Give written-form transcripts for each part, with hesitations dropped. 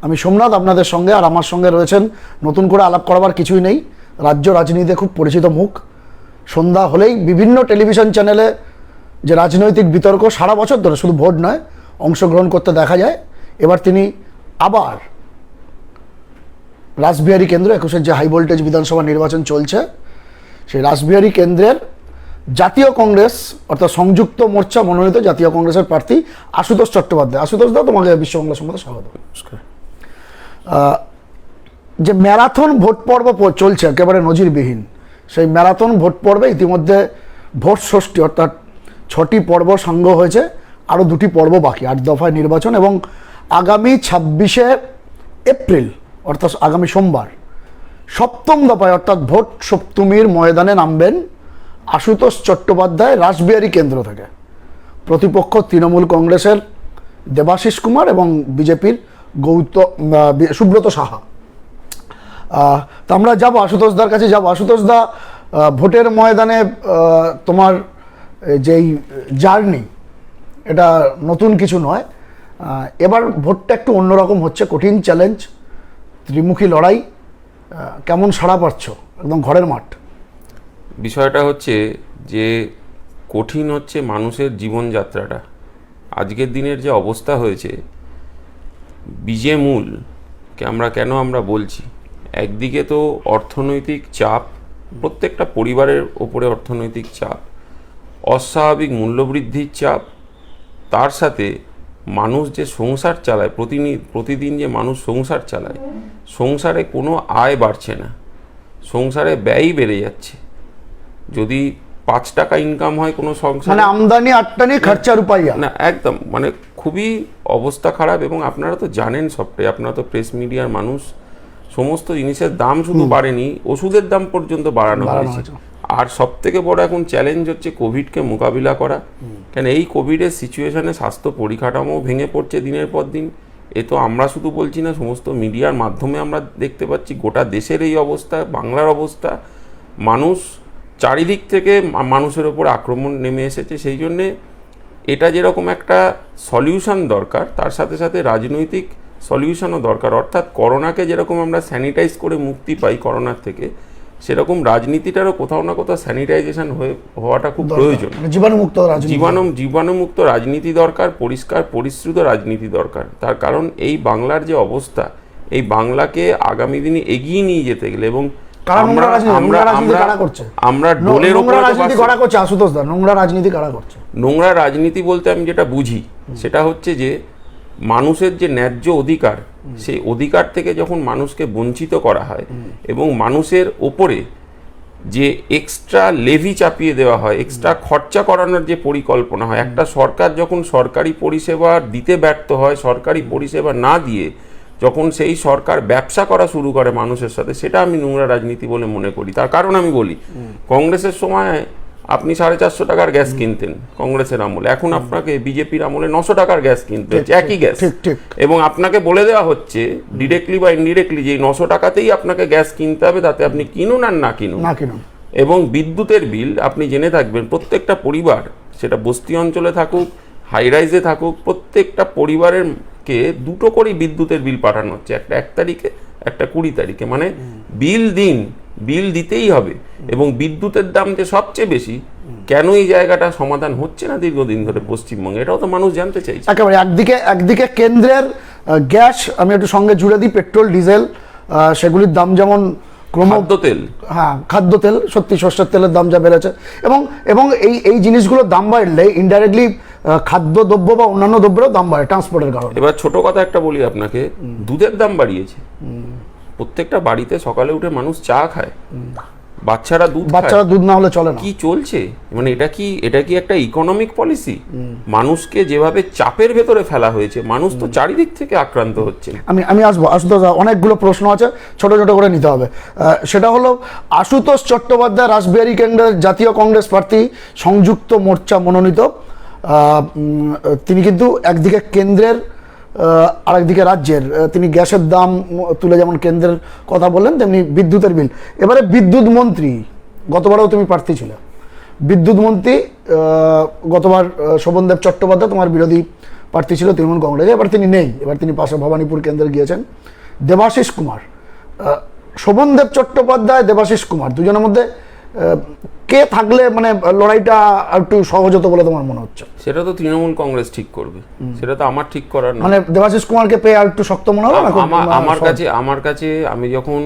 আমি সোমনাথ, আপনাদের সঙ্গে। আর আমার সঙ্গে রয়েছেন, নতুন করে আলাপ করাবার কিছুই নেই, রাজ্য রাজনীতিতে খুব পরিচিত মুখ। সন্ধ্যা হলেই বিভিন্ন টেলিভিশন চ্যানেলে যে রাজনৈতিক বিতর্ক সারা বছর ধরে, শুধু ভোট নয়, অংশগ্রহণ করতে দেখা যায়। এবার তিনি আবার রাসবিহারী কেন্দ্র 21-এর যে হাই ভোল্টেজ বিধানসভা নির্বাচন চলছে, সেই রাসবিহারী কেন্দ্রের জাতীয় কংগ্রেস অর্থাৎ সংযুক্ত মোর্চা মনোনীত জাতীয় কংগ্রেসের প্রার্থী আশুতোষ চট্টোপাধ্যায়। আশুতোষ দা, তোমাকে বিশ্ব বাংলা সংবাদে স্বাগত। যে ম্যারাথন ভোট পর্ব চলছে একেবারে নজিরবিহীন, সেই ম্যারাথন ভোট পর্বে ইতিমধ্যে ভোট ষষ্ঠী অর্থাৎ 6টি পর্ব সাঙ্গ হয়েছে, আরও 2টি পর্ব বাকি, 8 দফায় নির্বাচন। এবং আগামী 26শে এপ্রিল অর্থাৎ আগামী সোমবার 7ম দফায় অর্থাৎ ভোট সপ্তমীর ময়দানে নামবেন আশুতোষ চট্টোপাধ্যায় রাসবিহারী কেন্দ্র থেকে। প্রতিপক্ষ তৃণমূল কংগ্রেসের দেবাশিস কুমার এবং বিজেপির সুব্রত সাহা। তা আমরা যাবো আশুতোষদার কাছে যাবো। আশুতোষদা, ভোটের ময়দানে তোমার যেই জার্নি, এটা নতুন কিছু নয়। এবার ভোটটা একটু অন্যরকম হচ্ছে, কঠিন চ্যালেঞ্জ, ত্রিমুখী লড়াই। কেমন সাড়া পাচ্ছ? একদম ঘরের মাঠ। বিষয়টা হচ্ছে যে কঠিন হচ্ছে মানুষের জীবনযাত্রাটা। আজকের দিনের যে অবস্থা হয়েছে, বীজে মূলকে আমরা বলছি, একদিকে তো অর্থনৈতিক চাপ, প্রত্যেকটা পরিবারের ওপরে অর্থনৈতিক চাপ, অস্বাভাবিক মূল্যবৃদ্ধির চাপ, তার সাথে মানুষ যে সংসার চালায়, প্রতিদিন যে মানুষ সংসার চালায়, সংসারে কোনো আয় বাড়ছে না, সংসারে ব্যয়ই বেড়ে যাচ্ছে। যদি 5 টাকা ইনকাম হয় কোনো সংসার, মানে আমদানি আটটানি খরচা রুপাইয়া না, একদম মানে খুবই অবস্থা খারাপ। এবং আপনারা তো জানেন সবটাই, আপনারা তো প্রেস মিডিয়ার মানুষ, সমস্ত জিনিসের দাম শুধু বাড়েনি, ওষুধের দাম পর্যন্ত বাড়ানো হয়েছে। আর সব থেকে বড় এখন চ্যালেঞ্জ হচ্ছে কোভিডকে মোকাবিলা করা। কেন এই কোভিডের সিচুয়েশনে স্বাস্থ্য পরিকাঠামো ভেঙে পড়ছে দিনের পর দিন। এ তো আমরা শুধু বলছি না, সমস্ত মিডিয়ার মাধ্যমে আমরা দেখতে পাচ্ছি গোটা দেশের এই অবস্থা, বাংলার অবস্থা। মানুষ চারিদিক থেকে মানুষের ওপর আক্রমণ নেমে এসেছে। সেই জন্যে এটা যেরকম একটা সলিউশন দরকার, তার সাথে সাথে রাজনৈতিক সলিউশনও দরকার। অর্থাৎ করোনাকে যেরকম আমরা স্যানিটাইজ করে মুক্তি পাই করোনার থেকে, সেরকম রাজনীতিটারও কোথাও না কোথাও স্যানিটাইজেশন হওয়াটা খুব প্রয়োজন। জীবাণুমুক্ত রাজনীতি দরকার, পরিষ্কার পরিশ্রুত রাজনীতি দরকার। তার কারণ এই বাংলার যে অবস্থা, এই বাংলাকে আগামী দিনে এগিয়ে নিয়ে যেতে গেলে, এবং নোংরা রাজনীতি বলতে আমি যেটা বুঝি সেটা হচ্ছে যে মানুষের যে ন্যায্য অধিকার, সেই অধিকার থেকে যখন মানুষকে বঞ্চিত করা হয় এবং মানুষের ওপরে যে এক্সট্রা লেভি চাপিয়ে দেওয়া হয়, এক্সট্রা খরচা করানোর যে পরিকল্পনা হয়, একটা সরকার যখন সরকারি পরিষেবা দিতে ব্যর্থ হয়, সরকারি পরিষেবা না দিয়ে যখন সেই সরকার ব্যবসা করা শুরু করে মানুষের সাথে, সেটা আমি নোংরা রাজনীতি বলে মনে করি। তার কারণ আমি বলি, কংগ্রেসের সময় আপনি 450 টাকার গ্যাস কিনতেন কংগ্রেসের আমলে, এখন আপনাকে বিজেপির আমলে 900 টাকার গ্যাস কিনতে হচ্ছে, একই গ্যাস। এবং আপনাকে বলে দেওয়া হচ্ছে ডিরেক্টলি বা ইনডিরেক্টলি যে 900 টাকাতেই আপনাকে গ্যাস কিনতে হবে, তাতে আপনি কিনুন আর না কিনুন। এবং বিদ্যুতের বিল আপনি জেনে থাকবেন, প্রত্যেকটা পরিবার, সেটা বস্তি অঞ্চলে থাকুক, হাই রাইজে থাকুক, প্রত্যেকটা পরিবারের কে 2টো করেই বিদ্যুতের বিল পাঠানো হচ্ছে, একটা 1 তারিখে, একটা 20 তারিখে। মানে বিল দিতেই হবে। এবং বিদ্যুতের দাম যে সবচেয়ে বেশি, কেন এই জায়গাটা সমাধান হচ্ছে না দীর্ঘদিন ধরে পশ্চিমবঙ্গে, এটাও তো মানুষ জানতে চাইছে। একেবারে একদিকে কেন্দ্রের গ্যাস, আমি একটু সঙ্গে জুড়ে দিই, পেট্রোল ডিজেল সেগুলির দাম যেমন খাদ্যতেল, খাদ্যতেল, সত্যি সর্ষের তেলের দাম যা বেড়েছে, এবং এই জিনিসগুলোর দাম বাড়লে ইনডাইরেক্টলি খাদ্যদ্রব্য বা অন্যান্য দ্রব্যের দাম বাড়ে ট্রান্সপোর্টের কারণে। এবার ছোট কথা একটা বলি আপনাকে, দুধের দাম বাড়িয়েছে। প্রত্যেকটা বাড়িতে সকালে উঠে মানুষ চা খায়, বাচ্চারা দুধ না হলে চলে না। কি চলছে? মানে এটা কি একটা ইকোনমিক পলিসি? মানুষকে যেভাবে চাপের ভেতরে ফেলা হয়েছে, মানুষ তো চারিদিক থেকে আক্রান্ত হচ্ছে। আমি আসবো আশুতোষ, অনেকগুলো প্রশ্ন আছে, ছোট ছোট করে নিতে হবে। সেটা হলো, আশুতোষ চট্টোপাধ্যায় রাসবিহারী কেন্দ্রের জাতীয় কংগ্রেস প্রার্থী, সংযুক্ত মোর্চা মনোনীত। তিনি কিন্তু একদিকে কেন্দ্রের, আরেকদিকে রাজ্যের। তিনি গ্যাসের দাম তুলে যেমন কেন্দ্রের কথা বললেন, তেমনি বিদ্যুতের বিল। এবারে বিদ্যুৎ মন্ত্রী, গতবারেও তুমি প্রার্থী ছিল, বিদ্যুৎ মন্ত্রী গতবার শোভনদেব চট্টোপাধ্যায়, তোমার বিরোধী প্রার্থী ছিল তৃণমূল কংগ্রেসে, এবার তিনি নেই, এবার তিনি পাশে ভবানীপুর কেন্দ্রে গিয়েছেন। দেবাশিস কুমার, শোভনদেব চট্টোপাধ্যায়, দেবাশিস কুমার, দুজনের মধ্যে কে থাকলে মানে লড়াইটা একটু সহজ হতো বলে তোমার মনে হচ্ছে? সেটা তো তৃণমূল কংগ্রেস ঠিক করবে, সেটা তো আমার ঠিক করার না। মানে দেবাশিস কুমারকে পেয়ে আর একটু শক্ত মনে হলো না? আমার কাছে আমি যখন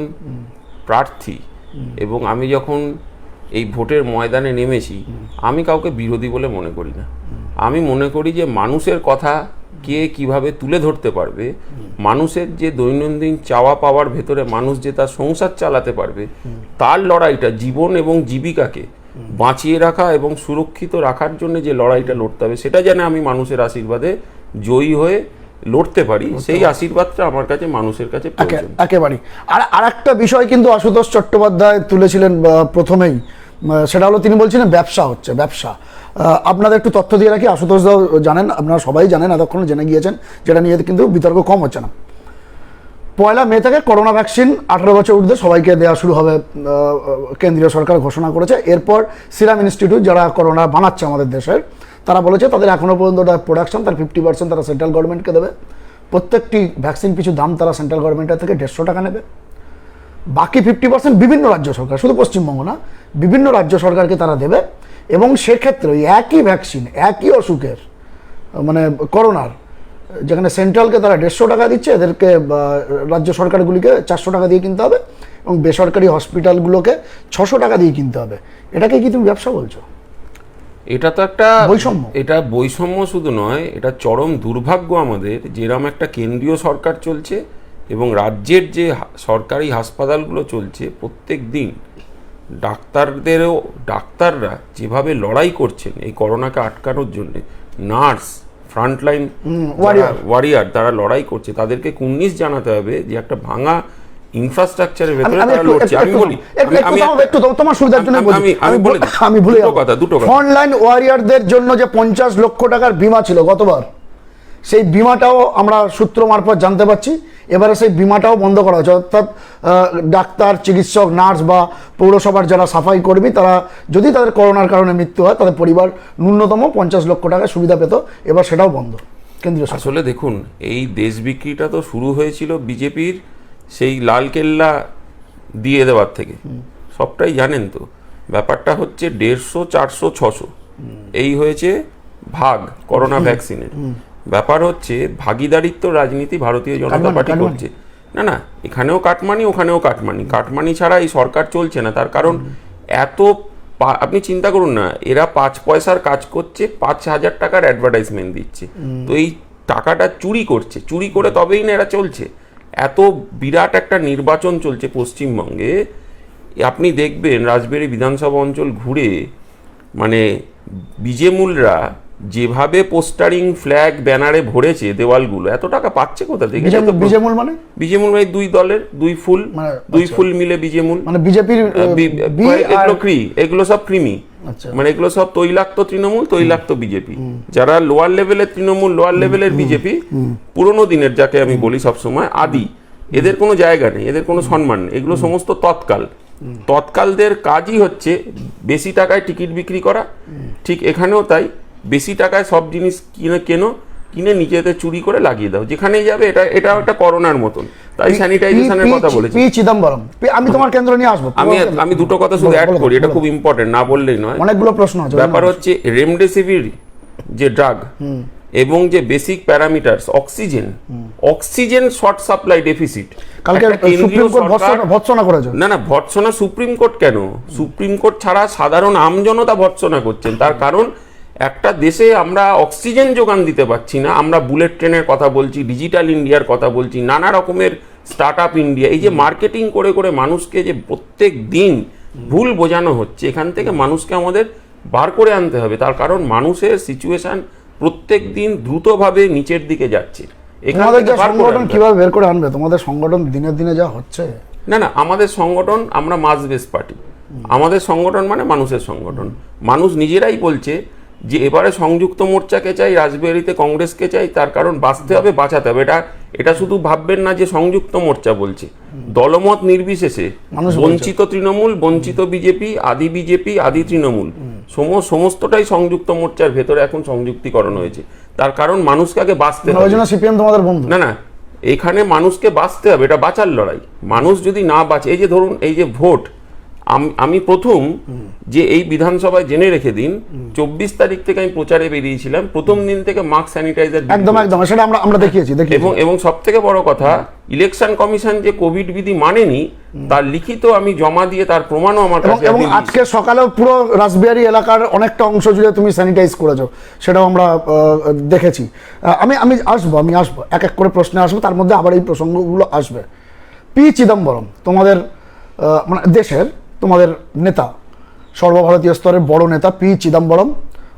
প্রার্থী এবং আমি যখন এই ভোটের ময়দানে নেমেছি, আমি কাউকে বিরোধী বলে মনে করি না। আমি মনে করি যে মানুষের কথা কে কিভাবে তুলে ধরতে পারবে, মানুষের যে দৈনন্দিন চাওয়া পাওয়ার ভেতরে মানুষ যে তার সংসার চালাতে পারবে, তার লড়াইটা, জীবন এবং জীবিকাকে বাঁচিয়ে রাখা এবং সুরক্ষিত রাখার জন্য যে লড়াইটা লড়তে হবে, সেটা যেন আমি মানুষের আশীর্বাদে জয়ী হয়ে লড়তে পারি, সেই আশীর্বাদটা আমার কাছে মানুষের কাছে প্রয়োজন। একেবারেই। আর একটা বিষয় কিন্তু আশুতোষ চট্টোপাধ্যায় তুলেছিলেন প্রথমেই, সেটা হলো তিনি বলছিলেন ব্যবসা হচ্ছে, ব্যবসা। আপনাদের একটু তথ্য দিয়ে রাখি, আশুতোষ দাও জানেন, আপনারা সবাই জানেন, এতক্ষণ জেনে গিয়েছেন, যেটা নিয়ে কিন্তু বিতর্ক কম হচ্ছে না। 1 মে থেকে করোনা ভ্যাকসিন 18 বছর ঊর্ধ্বে সবাইকে দেওয়া শুরু হবে, কেন্দ্রীয় সরকার ঘোষণা করেছে। এরপর সিরাম ইনস্টিটিউট, যারা করোনা বানাচ্ছে আমাদের দেশের, তারা বলেছে তাদের এখনও পর্যন্ত প্রোডাকশন তার 50% তারা সেন্ট্রাল গভর্নমেন্টকে দেবে। প্রত্যেকটি ভ্যাকসিন পিছু দাম তারা সেন্ট্রাল গভর্নমেন্টের থেকে 150 টাকা নেবে। বাকি 50% বিভিন্ন রাজ্য সরকার, শুধু পশ্চিমবঙ্গ না, বিভিন্ন রাজ্য সরকারকে তারা দেবে। এবং সেক্ষেত্রে একই ভ্যাকসিন, একই অসুখের, মানে করোনার, যেখানে সেন্ট্রালকে তারা 150 টাকা দিচ্ছে, এদেরকে রাজ্য সরকারগুলিকে 400 টাকা দিয়ে কিনতে হবে, এবং বেসরকারি হসপিটালগুলোকে 600 টাকা দিয়ে কিনতে হবে। এটাকে কি তুমি ব্যবসা বলছো? এটা তো একটা বৈষম্য। এটা বৈষম্য শুধু নয়, এটা চরম দুর্ভাগ্য আমাদের, যেরকম একটা কেন্দ্রীয় সরকার চলছে এবং রাজ্যের যে সরকারি হাসপাতালগুলো চলছে, প্রত্যেক দিন ডাক্তাররা যেভাবে লড়াই করছেন এই করোনাকে আটকানোর জন্য, নার্স, ফ্রন্টলাইন ওয়ারিয়ার তারা লড়াই করছে, তাদেরকে কুর্নিশ জানাতে হবে যে একটা ভাঙা ইনফ্রাস্ট্রাকচারের ভেতরে তারা লড়ছে। আমি বলি, একটু তোমার সুবিধার জন্য আমি ভুলে দুটো কথা। ফ্রন্টলাইন ওয়ারিয়ারদের জন্য যে 50 লক্ষ টাকার বীমা ছিল গতবার, সেই বীমাটাও আমরা সূত্র মারফত জানতে পারছি এবারে সেই বীমাটাও বন্ধ করা হয়েছে। অর্থাৎ ডাক্তার, চিকিৎসক, নার্স বা পৌরসভার যারা সাফাই কর্মী, তারা যদি তাদের করোনার কারণে মৃত্যু হয়, তাদের পরিবার ন্যূনতম 50 লক্ষ টাকা সুবিধা পেত, এবার সেটাও বন্ধ কেন্দ্রীয় সরকার। আসলে দেখুন, এই দেশ বিক্রিটা তো শুরু হয়েছিল বিজেপির সেই লালকেল্লা দিয়ে দেওয়ার থেকে, সবটাই জানেন তো। ব্যাপারটা হচ্ছে 150, 400, 600 এই হয়েছে ভাগ করোনা ভ্যাকসিনের। ব্যাপার হচ্ছে ভাগিদারিত্ব রাজনীতি ভারতীয় জনতা পার্টি করছে। না, এখানেও কাটমানি, ওখানেও কাটমানি। কাটমানি ছাড়া এই সরকার চলছে না। তার কারণ আপনি চিন্তা করুন না, এরা 5 পয়সার কাজ করছে, 5,000 টাকার অ্যাডভার্টাইজমেন্ট দিচ্ছে, তো এই টাকাটা চুরি করছে, চুরি করে তবেই না এরা চলছে। এত বিরাট একটা নির্বাচন চলছে পশ্চিমবঙ্গে, আপনি দেখবেন রাজবাড়ী বিধানসভা অঞ্চল ঘুরে, মানে বিজেমূলরা যেভাবে পোস্টারিং, ফ্ল্যাগ, ব্যানারে ভরেছে দেওয়ালগুলো, এত টাকা পাচ্ছে কোথা থেকে? বিজেমূল মানে দুই দলের দুই ফুল মিলে বিজেমূল, মানে বিজেপির এগুলো সব কৃমি, মানে এগুলো সব তৈলাক্ত তৃণমূল, তৈলাক্ত বিজেপি। যারা লোয়ার লেভেলের তৃণমূল, লোয়ার লেভেলের বিজেপি, পুরোনো দিনের, যাকে আমি বলি সবসময় আদি, এদের কোনো জায়গা নেই, এদের কোনো সম্মান নেই। এগুলো সমস্ত তৎকালদের কাজই হচ্ছে বেশি টাকায় টিকিট বিক্রি করা। ঠিক এখানেও তাই, বেশি টাকায় সব জিনিস কিনে নিজেদের চুরি করে লাগিয়ে দাও, যেখানেই যাবে। এটা একটা করোনার মতন। তাই স্যানিটাইজেশনের কথা বলেছি। চিদম্বরম, আমি তোমার কেন্দ্র নিয়ে আসবো। আমি দুটো কথা শুধু অ্যাড করি, এটা খুব ইম্পর্টেন্ট, না বললেই নয়। অনেকগুলো প্রশ্ন আছে। ব্যাপার হচ্ছে রেমডেসিভির যে ড্রাগ এবং যে basic parameters, oxygen short supply deficit, কালকে সুপ্রিম কোর্ট ভর্ৎসনা করেছে। না, ভর্ৎসনা সুপ্রিম কোর্ট কেন? সুপ্রিম কোর্ট ছাড়া সাধারণ আমজনতা ভর্ৎসনা করছেন। তার কারণ একটা দেশে আমরা অক্সিজেন যোগান দিতে পারছি না। আমরা বুলেট ট্রেনের কথা বলছি, ডিজিটাল ইন্ডিয়ার কথা বলছি, নানা রকমের স্টার্ট আপ ইন্ডিয়া, এই যে মার্কেটিং করে করে মানুষকে যে প্রত্যেক দিন ভুল বোঝানো হচ্ছে, এখান থেকে মানুষকে আমাদের বার করে আনতে হবে। তার কারণ মানুষের সিচুয়েশন প্রত্যেক দিন দ্রুতভাবে নিচের দিকে যাচ্ছে। সংগঠন কিভাবে বের করে আনবে? তোমাদের সংগঠন দিনের দিনে যা হচ্ছে। না, আমাদের সংগঠন, আমরা মাস বেস পার্টি। আমাদের সংগঠন মানে মানুষের সংগঠন। মানুষ নিজেরাই বলছে যে এবারে সংযুক্ত মোর্চাকে চাই, রাজবাড়ীতে কংগ্রেসকে চাই। তার কারণ বাঁচতে হবে, বাঁচাতে হবে। এটা শুধু ভাববেন না যে সংযুক্ত মোর্চা বলছে, দলমত নির্বিশেষে বঞ্চিত তৃণমূল, বঞ্চিত বিজেপি, আদি তৃণমূল, সমস্তটাই সংযুক্ত মোর্চার ভেতরে এখন সংযুক্তিকরণ হয়েছে। তার কারণ মানুষকে আগে বাঁচতে ওই হবে। জন্য সিপিএম তোমাদের বন্ধু? না না, এখানে মানুষকে বাঁচতে হবে, এটা বাঁচার লড়াই। মানুষ যদি না বাঁচে, এই যে ধরুন এই যে ভোট, আমি প্রথম যে এই বিধানসভায় জেনে রেখে দিন 24 তারিখ থেকে আমি প্রচারে বেরিয়েছিলাম, প্রথম দিন থেকে মাস্ক স্যানিটাইজার একদম একদম, সেটা আমরা দেখিয়েছি। এবং সব থেকে বড় কথা, ইলেকশন কমিশন যে কোভিড বিধি মানেনি তার লিখিত আমি জমা দিয়ে তার প্রমাণও আমার কাছে এবং আজকে সকালেও পুরো রাসবিহারী এলাকার অনেকটা অংশ জুড়ে তুমি স্যানিটাইজ করেছো, সেটাও আমরা দেখেছি। আমি আসবো এক এক করে প্রশ্নে আসবো, তার মধ্যে আবার এই প্রসঙ্গগুলো আসবে। পি চিদম্বরম তোমাদের মানে দেশের তোমাদের নেতা, সর্বভারতীয় স্তরের বড় নেতা পি চিদম্বরম,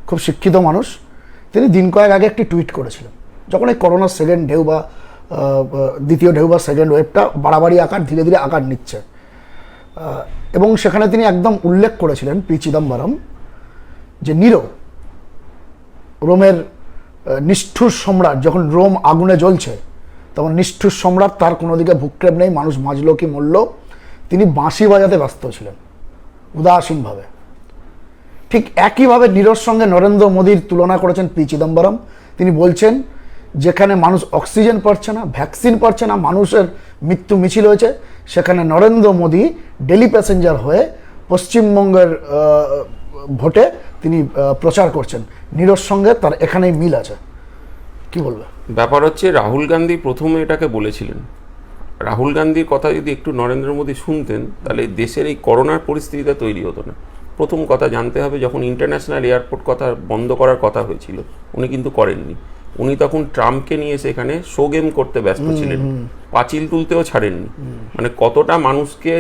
খুব শিক্ষিত মানুষ। তিনি দিন কয়েক আগে একটি টুইট করেছিলেন, যখন এই করোনার সেকেন্ড ঢেউ বা দ্বিতীয় ঢেউ বা সেকেন্ড ওয়েভটা বাড়াবাড়ি আকার ধীরে ধীরে আকার নিচ্ছে, এবং সেখানে তিনি একদম উল্লেখ করেছিলেন পি চিদম্বরম যে রোমের নিষ্ঠুর সম্রাট, যখন রোম আগুনে জ্বলছে তখন নিষ্ঠুর সম্রাট, তার কোনো দিকে ভূক্ষেপ নেই, মানুষ বাঁচল কি মরল, তিনি বাঁশি বাজাতে ব্যস্ত ছিলেন উদাসীনভাবে। ঠিক একইভাবে নিরোর সঙ্গে নরেন্দ্র মোদীর তুলনা করেছেন পি চিদম্বরম। তিনি বলছেন যেখানে মানুষ অক্সিজেন পাচ্ছে না, ভ্যাকসিন পাচ্ছে না, মানুষের মৃত্যু মিছিল হয়েছে, সেখানে নরেন্দ্র মোদী ডেলি প্যাসেঞ্জার হয়ে পশ্চিমবঙ্গের ভোটে তিনি প্রচার করছেন। নিরোর সঙ্গে তার এখানেই মিল আছে, কি বলবে? ব্যাপার হচ্ছে, রাহুল গান্ধী প্রথমে এটাকে বলেছিলেন। রাহুল গান্ধীর কথা যদি একটু নরেন্দ্র মোদী শুনতেন, তাহলে দেশের এই করোনার পরিস্থিতিটা তৈরি হতো না। প্রথম কথা জানতে হবে, যখন ইন্টারন্যাশনাল এয়ারপোর্ট কথা বন্ধ করার কথা হয়েছিল, উনি কিন্তু করেননি। উনি তখন ট্রাম্পকে নিয়ে সেখানে শো গেম করতে ব্যস্ত ছিলেন, পাঁচিল তুলতেও ছাড়েননি। মানে কতটা মানুষকে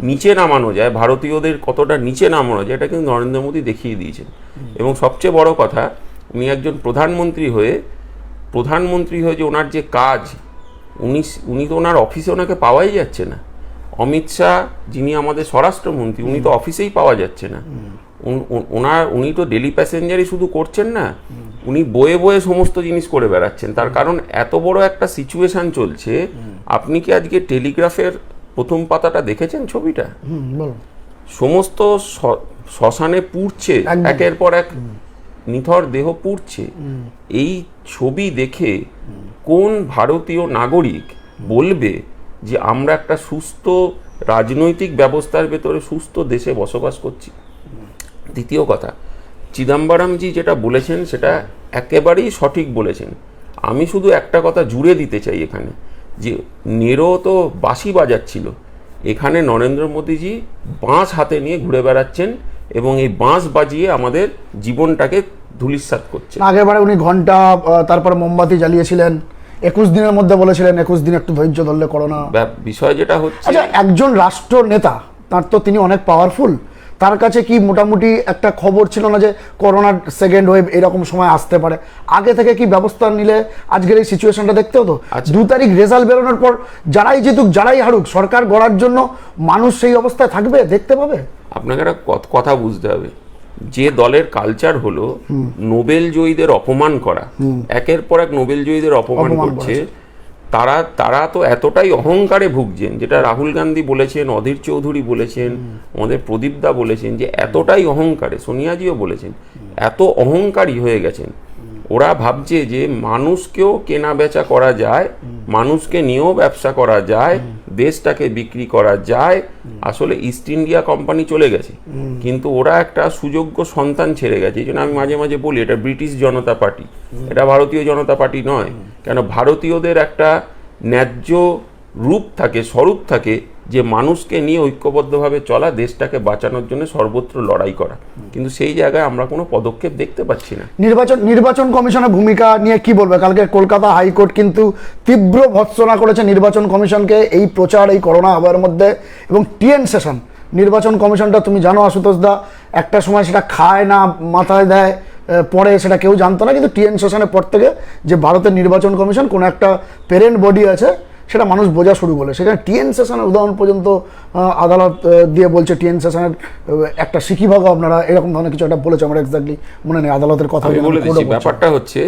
নিচে নামানো যায়, ভারতীয়দের কতটা নিচে নামানো যায়, এটা কিন্তু নরেন্দ্র মোদী দেখিয়ে দিয়েছেন। এবং সবচেয়ে বড় কথা, উনি একজন প্রধানমন্ত্রী হয়ে যে ওনার যে কাজ, উনি তো ওনার অফিসে ওনাকে পাওয়াই যাচ্ছে না। অমিত শাহ যিনি আমাদের স্বরাষ্ট্রমন্ত্রী, উনি তো অফিসেই পাওয়া যাচ্ছে না। উনি তো ডেলি প্যাসেঞ্জারই শুধু করছেন না, উনি বয়ে বয়ে সমস্ত জিনিস করে বেড়াচ্ছেন। তার কারণ এত বড় একটা সিচুয়েশন চলছে। আপনি কি আজকে টেলিগ্রাফের প্রথম পাতাটা দেখেছেন ছবিটা? সমস্ত শ্মশানে পুড়ছে, একের পর এক নিথর দেহ পুড়ছে। এই ছবি দেখে কোন ভারতীয় নাগরিক বলবে যে আমরা একটা সুস্থ রাজনৈতিক ব্যবস্থার ভেতরে সুস্থ দেশে বসবাস করছি? দ্বিতীয় কথা, চিদম্বরমজি যেটা বলেছেন সেটা একেবারেই সঠিক বলেছেন। আমি শুধু একটা কথা জুড়ে দিতে চাই এখানে, যে নেরো তো বাঁশি বাজাচ্ছিল, এখানে নরেন্দ্র মোদীজি বাঁশ হাতে নিয়ে ঘুরে বেড়াচ্ছেন এবং এই বাঁশ বাজিয়ে আমাদের জীবনটাকে ধূলিসাৎ করছে। আগেরবারে উনি ঘন্টা, তারপরে মোমবাতি জ্বালিয়েছিলেন, 21 দিনের মধ্যে বলেছিলেন 21 দিন একটু ধৈর্য ধরলে করোনা। বিষয় যেটা হচ্ছে, আচ্ছা, একজন রাষ্ট্র নেতা, তার তো তিনি অনেক পাওয়ারফুল, তার কাছে কি মোটামুটি একটা খবর ছিল না যে করোনার সেকেন্ড ওয়েভ এরকম সময় আসতে পারে? আগে থেকে কি ব্যবস্থা নিলে আজকের এই সিচুয়েশনটা দেখতে হতো? 2 তারিখ রেজাল্ট বেরোনোর পর যারাই জিতুক যারাই হারুক, সরকার গড়ার জন্য মানুষ সেই অবস্থায় থাকবে, দেখতে পাবে। আপনাকে একটা কথা বুঝতে হবে, যে দলের কালচার হলো নোবেল জয়ীদের অপমান করা, একের পর এক নোবেল জয়ীদের অপমান করছে, তারা তো এতটাই অহংকারে ভুগছেন, যেটা রাহুল গান্ধী বলেছেন, অধীর চৌধুরী বলেছেন, আমাদের প্রদীপদা বলেছেন, যে এতটাই অহংকারে, সোনিয়াজিও বলেছেন, এত অহংকারী হয়ে গেছেন। ওরা ভাবছে যে মানুষকেও কেনা বেচা করা যায়, মানুষকে নিয়েও ব্যবসা করা যায়, দেশটাকে বিক্রি করা যায়। আসলে ইস্ট ইন্ডিয়া কোম্পানি চলে গেছে, কিন্তু ওরা একটা সুযোগ্য সন্তান ছেড়ে গেছে। এই জন্য আমি মাঝে মাঝে বলি এটা ব্রিটিশ জনতা পার্টি, এটা ভারতীয় জনতা পার্টি নয়। কেন, ভারতীয়দের একটা ন্যায্য রূপ থাকে, স্বরূপ থাকে, যে মানুষকে নিয়ে ঐক্যবদ্ধভাবে চলা, দেশটাকে বাঁচানোর জন্য সর্বত্র লড়াই করা। কিন্তু সেই জায়গায় আমরা কোনো পদক্ষেপ দেখতে পাচ্ছি না। নির্বাচন কমিশনের ভূমিকা নিয়ে কি বলবে? কালকে কলকাতা হাইকোর্ট কিন্তু তীব্র ভর্ৎসনা করেছে নির্বাচন কমিশনকে এই প্রচার, এই করোনা আবহের মধ্যে। এবং টিএন সেশন, নির্বাচন কমিশনটা তুমি জানো আশুতোষ দা, একটা সময় সেটা খায় না মাথায় দেয়, পরে সেটা কেউ জানতো না, কিন্তু টিএন সেশনের পর থেকে যে ভারতের নির্বাচন কমিশন কোনো একটা প্যারেন্ট বডি আছে, সেটা মানুষ বোঝা শুরু করলে। সেখানে টিএন সেশনের উদাহরণ পর্যন্ত আদালত দিয়ে বলছে টিএন সেশনের একটা শিখিভাগ আপনারা, এরকম ধরনের কিছু একটা বলেছে, আমার এক্স্যাক্টলি মনে নেই আদালতের কথা বলে দিচ্ছি। ব্যাপারটা হচ্ছে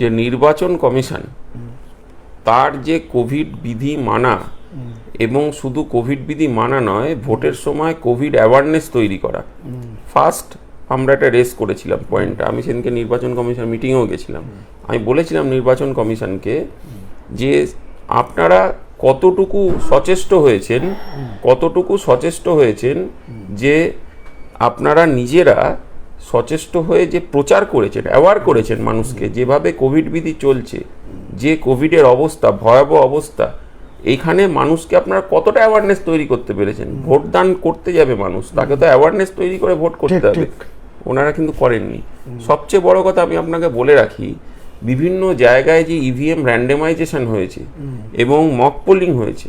যে নির্বাচন কমিশন তার যে কোভিড বিধি মানা, এবং শুধু কোভিড বিধি মানা নয়, ভোটের সময় কোভিড অ্যাওয়ারনেস তৈরি করা, ফার্স্ট আমরা একটা রেস করেছিলাম পয়েন্টটা, আমি সেদিনকে নির্বাচন কমিশন মিটিংয়েও গেছিলাম, আমি বলেছিলাম নির্বাচন কমিশনকে যে আপনারা কতটুকু সচেষ্ট হয়েছেন যে আপনারা নিজেরা সচেষ্ট হয়ে যে প্রচার করেছেন, অ্যাওয়ার করেছেন মানুষকে, যেভাবে কোভিড বিধি চলছে, যে কোভিডের অবস্থা, ভয়াবহ অবস্থা, এইখানে মানুষকে আপনারা কতটা অ্যাওয়ারনেস তৈরি করতে পেরেছেন। ভোটদান করতে যাবে মানুষ, তাকে তো অ্যাওয়ারনেস তৈরি করে ভোট করতে হবে, ওনারা কিন্তু করেননি। সবচেয়ে বড় কথা আমি আপনাকে বলে রাখি, বিভিন্ন জায়গায় যে ইভিএম র্যান্ডমাইজেশন হয়েছে এবং মক পোলিং হয়েছে,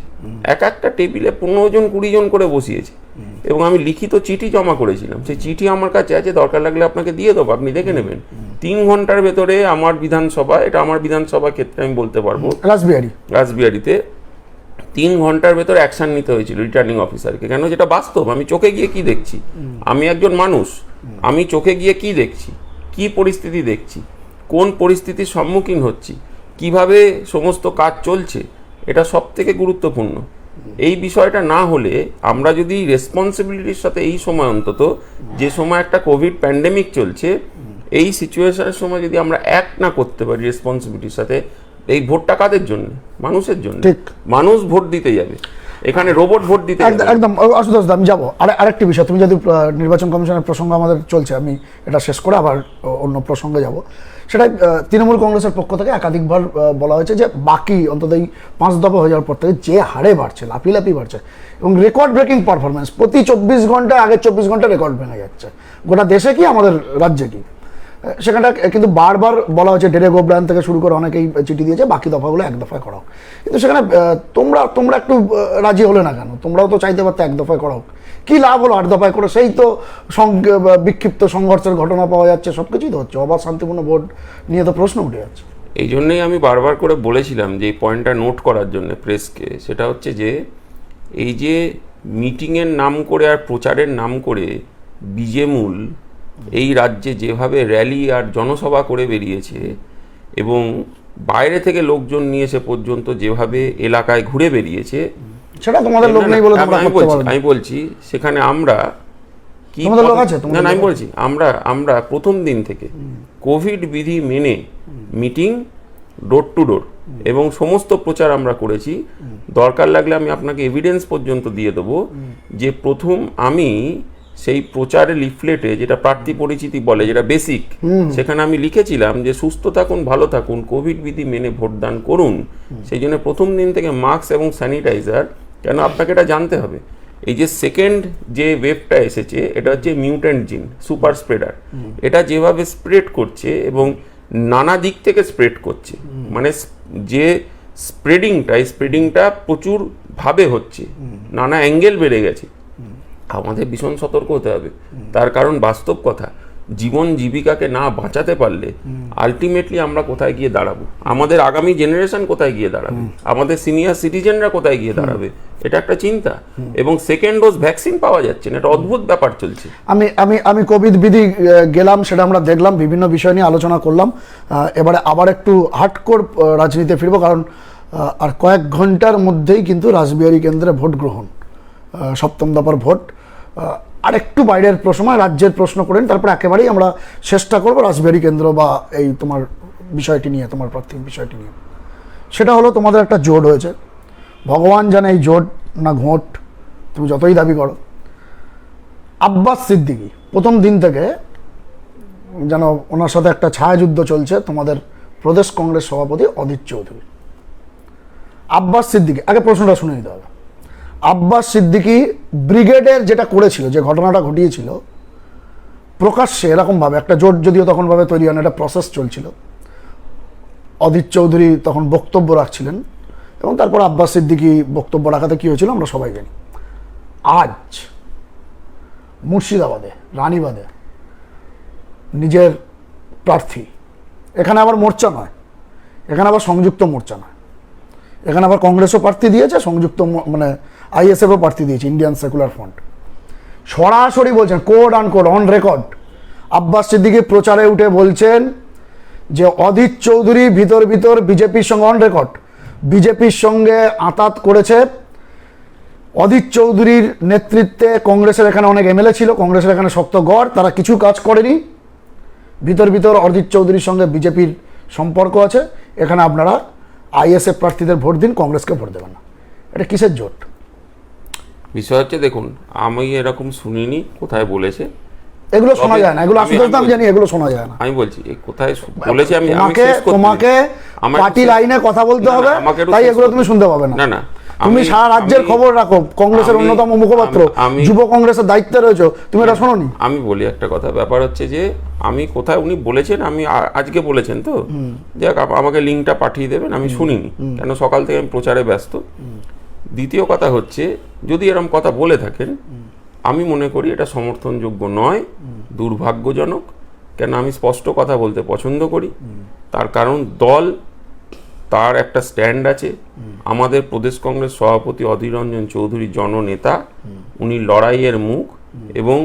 এক একটা টেবিলে 15 জন 20 জন করে বসিয়েছে, এবং আমি লিখিত চিঠি জমা করেছিলাম, সেই চিঠি আমার কাছে আছে, দরকার লাগলে আপনাকে দিয়ে দেবো, আপনি দেখে নেবেন। 3 ঘন্টার ভেতরে আমার বিধানসভা, এটা আমার বিধানসভা ক্ষেত্রে আমি বলতে পারবো, রাসবিহারীতে 3 ঘন্টার ভেতর অ্যাকশন নিতে হয়েছিল রিটার্নিং অফিসারকে। কেন? যেটা বাস্তব, আমি চোখে গিয়ে কি দেখছি, আমি একজন মানুষ, আমি চোখে গিয়ে কি দেখছি, কি পরিস্থিতি দেখছি, কোন পরিস্থিতির সম্মুখীন হচ্ছি, কিভাবে সমস্ত কাজ চলছে, এটা সব থেকে গুরুত্বপূর্ণ। এই বিষয়টা না হলে আমরা যদি রেসপন্সিবিলিটির সাথে এই সময়, অন্তত যে সময় একটা কোভিড প্যান্ডেমিক চলছে, এই সিচুয়েশনের সময় যদি আমরা অ্যাক্ট না করতে পারি রেসপন্সিবিলিটির সাথে, এই ভোটটা কাদের জন্য? মানুষের জন্য। মানুষ ভোট দিতে যাবে, এখানে রোবট ভোট দিতে যাবে। একদম আশুতোষ, আমি যাবো আরেকটি বিষয়। তুমি যদি নির্বাচন কমিশনের প্রসঙ্গ আমাদের চলছে, আমি এটা শেষ করে আবার অন্য প্রসঙ্গে যাব। সেটাই তৃণমূল কংগ্রেসের পক্ষ থেকে একাধিকবার বলা হয়েছে যে বাকি অন্তত এই 5 দফা হয়ে যাওয়ার পর থেকে যে হারে বাড়ছে, লাফি বাড়ছে, এবং রেকর্ড ব্রেকিং পারফরমেন্স, প্রতি 24 ঘন্টা, আগের 24 ঘন্টা রেকর্ড ভেঙে যাচ্ছে, গোটা দেশে কি আমাদের রাজ্যে কি, সেখানটা কিন্তু বারবার বলা হচ্ছে, ডেরেক ওব্রায়ান থেকে শুরু করে অনেকেই চিঠি দিয়েছে বাকি দফাগুলো 1 দফায় করাও। কিন্তু সেখানে তোমরা একটু রাজি হলে না কেন? তোমরাও তো চাইতে পারতে 1 দফায় করাও, কি লাভ হলো 8 দফায় করে? সেই তো বিক্ষিপ্ত সংঘর্ষের ঘটনা পাওয়া যাচ্ছে, সবকিছুই তো হচ্ছে, অবাধ শান্তিপূর্ণ ভোট নিয়ে তো প্রশ্ন উঠে যাচ্ছে। এই জন্যই আমি বারবার করে বলেছিলাম যে এই পয়েন্টটা নোট করার জন্য প্রেসকে, সেটা হচ্ছে যে এই যে মিটিংয়ের নাম করে আর প্রচারের নাম করে বিজেমূল এই রাজ্যে যেভাবে র্যালি আর জনসভা করে বেরিয়েছে, এবং বাইরে থেকে লোকজন নিয়ে এসে পর্যন্ত যেভাবে এলাকায় ঘুরে বেরিয়েছে, সেটা তোমাদের লোক নেই বলে তোমরা করতে পারো না। আমি বলছি সেখানে আমরা কি, তোমাদের লোক আছে? না, আমি বলছি আমরা প্রথম দিন থেকে কোভিড বিধি মেনে মিটিং, ডোর টু ডোর, এবং সমস্ত প্রচার আমরা করেছি। দরকার লাগলে আমি আপনাকে এভিডেন্স পর্যন্ত দিয়ে দেবো যে প্রথম আমি সেই প্রচারের লিফলেটে, যেটা প্রার্থী পরিচিতি বলে, যেটা বেসিক, সেখানে আমি লিখেছিলাম যে সুস্থ থাকুন, ভালো থাকুন, কোভিড বিধি মেনে ভোটদান করুন। সেই জন্য প্রথম দিন থেকে মাস্ক এবং স্যানিটাইজার। কেন? আপনাকে এটা জানতে হবে, এই যে সেকেন্ড যে ওয়েভটা এসেছে, এটা হচ্ছে মিউট্যান্ট জিন, সুপার স্প্রেডার। এটা যেভাবে স্প্রেড করছে এবং নানা দিক থেকে স্প্রেড করছে, মানে যে স্প্রেডিংটা প্রচুর ভাবে হচ্ছে, নানা অ্যাঙ্গেল বেড়ে গেছে, আমাদের ভীষণ সতর্ক হতে হবে। তার কারণ বাস্তব কথা, জীবন জীবিকাকে না বাঁচাতে পারলে আলটিমেটলি আমরা কোথায় গিয়ে দাঁড়াবো, আমাদের আগামী জেনারেশন কোথায় গিয়ে দাঁড়াবে, আমাদের সিনিয়র সিটিজেনরা কোথায় গিয়ে দাঁড়াবে, এটা একটা চিন্তা। এবং সেকেন্ড ডোজ ভ্যাকসিন পাওয়া যাচ্ছে না, এটা অদ্ভুত ব্যাপার চলছে। আমি কোভিড বিধি গেলাম, সেটা আমরা দেখলাম, বিভিন্ন বিষয় নিয়ে আলোচনা করলাম। এবারে আবার একটু হার্ডকোর রাজনীতিতে ফিরবো, কারণ আর কয়েক ঘন্টার মধ্যেই কিন্তু রাসবিহারী কেন্দ্রে ভোট গ্রহণ, 7ম দফার ভোট। আরেকটু বাইরের প্রশ্ন, রাজ্যের প্রশ্ন করেন, তারপর একেবারেই আমরা চেষ্টা করবো রাসবিহারী কেন্দ্র বা এই তোমার বিষয়টি নিয়ে, তোমার প্রার্থীর বিষয়টি নিয়ে। সেটা হলো তোমাদের একটা জোট হয়েছে, ভগবান জানে এই জোট না ঘোট, তুমি যতই দাবি করো। আব্বাস সিদ্দিকী প্রথম দিন থেকে যেন ওনার সাথে একটা ছায়াযুদ্ধ চলছে, তোমাদের প্রদেশ কংগ্রেস সভাপতি অধীর চৌধুরী। আব্বাস সিদ্দিকী, আগে প্রশ্নটা শুনে নিতে হবে। আব্বাস সিদ্দিকী ব্রিগেডের যেটা করেছিল, যে ঘটনাটা ঘটিয়েছিল, প্রকাশ্যে এরকমভাবে একটা জোট যদিও তখনভাবে তৈরি হয় না, একটা প্রসেস চলছিল, অধীর চৌধুরী তখন বক্তব্য রাখছিলেন, এবং তারপর আব্বাস সিদ্দিকী বক্তব্য রাখাতে কী হয়েছিল আমরা সবাই জানি। আজ মুর্শিদাবাদে, রানীবাদে নিজের প্রার্থী, এখানে আবার মোর্চা নয়, এখানে আবার সংযুক্ত মোর্চা নয়, এখানে আবার কংগ্রেসও প্রার্থী দিয়েছে, সংযুক্ত মানে আইএসএফও প্রার্থী দিয়েছে, ইন্ডিয়ান সেকুলার ফ্রন্ট। সরাসরি বলছেন, quote unquote, on record, Abbas Siddiqui প্রচারে উঠে বলছেন যে অধীর চৌধুরী ভিতর বিজেপির সঙ্গে, অন রেকর্ড, বিজেপির সঙ্গে আঁতাত করেছে, অধীর চৌধুরীর নেতৃত্বে কংগ্রেসের এখানে অনেক এমএলএ ছিল, কংগ্রেসের এখানে শক্ত গড়, তারা কিছু কাজ করেনি। ভিতর অধীর চৌধুরীর সঙ্গে বিজেপির সম্পর্ক আছে, এখানে আপনারা আইএসএফ প্রার্থীদের ভোট দিন, কংগ্রেসকে ভোট দেবেন না। এটা কিসের জোট? বিষয় হচ্ছে, দেখুন, আমি এরকম শুনিনি কোথায় বলেছে, এগুলো শোনা যায় না, এগুলো আশুতোষ আমি জানি, এগুলো শোনা যায় না। আমি বলছি কোথায় বলেছে, আমি তোমাকে পার্টি লাইনে কথা বলতে হবে, তাই এগুলো তুমি শুনতে পাবে না। না, তুমি সারা রাজ্যের খবর রাখো, কংগ্রেসের অন্যতম মুখপাত্র, যুব কংগ্রেসের দায়িত্বে রয়েছে, তুমি এটা শোনোনি? আমি বলি একটা কথা, ব্যাপার হচ্ছে যে আমি কোথায় উনি বলেছেন, আমি আজকে বলেছেন তো, যাক আমাকে লিঙ্কটা পাঠিয়ে দেবেন, আমি শুনিনি, কেন সকাল থেকে আমি প্রচারে ব্যস্ত। দ্বিতীয় কথা হচ্ছে, যদি এরকম কথা বলে থাকেন, আমি মনে করি এটা সমর্থনযোগ্য নয়, দুর্ভাগ্যজনক। কেন আমি স্পষ্ট কথা বলতে পছন্দ করি, তার কারণ দল তার একটা স্ট্যান্ড আছে। আমাদের প্রদেশ কংগ্রেস সভাপতি অধীর রঞ্জন চৌধুরী জননেতা, উনি লড়াইয়ের মুখ, এবং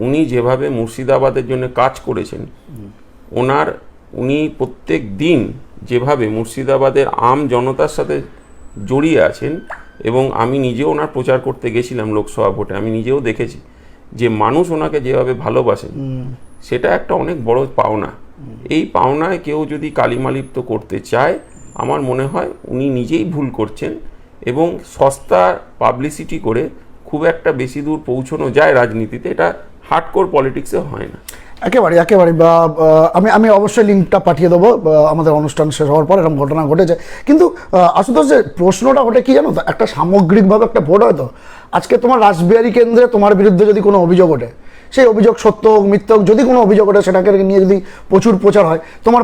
উনি যেভাবে মুর্শিদাবাদের জন্য কাজ করেছেন, উনি প্রত্যেক দিন যেভাবে মুর্শিদাবাদের আম জনতার সাথে জড়িয়ে আছেন, এবং আমি নিজেও ওনার প্রচার করতে গেছিলাম লোকসভা ভোটে, আমি নিজেও দেখেছি যে মানুষ ওনাকে যেভাবে ভালোবাসেন, সেটা একটা অনেক বড় পাওনা। এই পাওনায় কেউ যদি কালিমালিপ্ত করতে চায়, আমার মনে হয় উনি নিজেই ভুল করছেন, এবং সস্তা পাবলিসিটি করে খুব একটা বেশি দূর পৌঁছানো যায় রাজনীতিতে, এটা হার্ডকোর পলিটিক্সে হয় না। একেবারে আমি অবশ্যই লিঙ্কটা পাঠিয়ে দেবো আমাদের অনুষ্ঠান শেষ হওয়ার পর, এরকম ঘটনা ঘটেছে। কিন্তু আশুতোষ, যে প্রশ্নটা ওটা কি জানো তো, একটা সামগ্রিকভাবে একটা ভোট হয়তো, আজকে তোমার রাসবিহারী কেন্দ্রে তোমার বিরুদ্ধে যদি কোনো অভিযোগ ওঠে, সেই অভিযোগ সত্য হোক মিথ্যা হোক, যদি কোনো অভিযোগ ওঠে, সেটাকে নিয়ে যদি প্রচুর প্রচার হয়, তোমার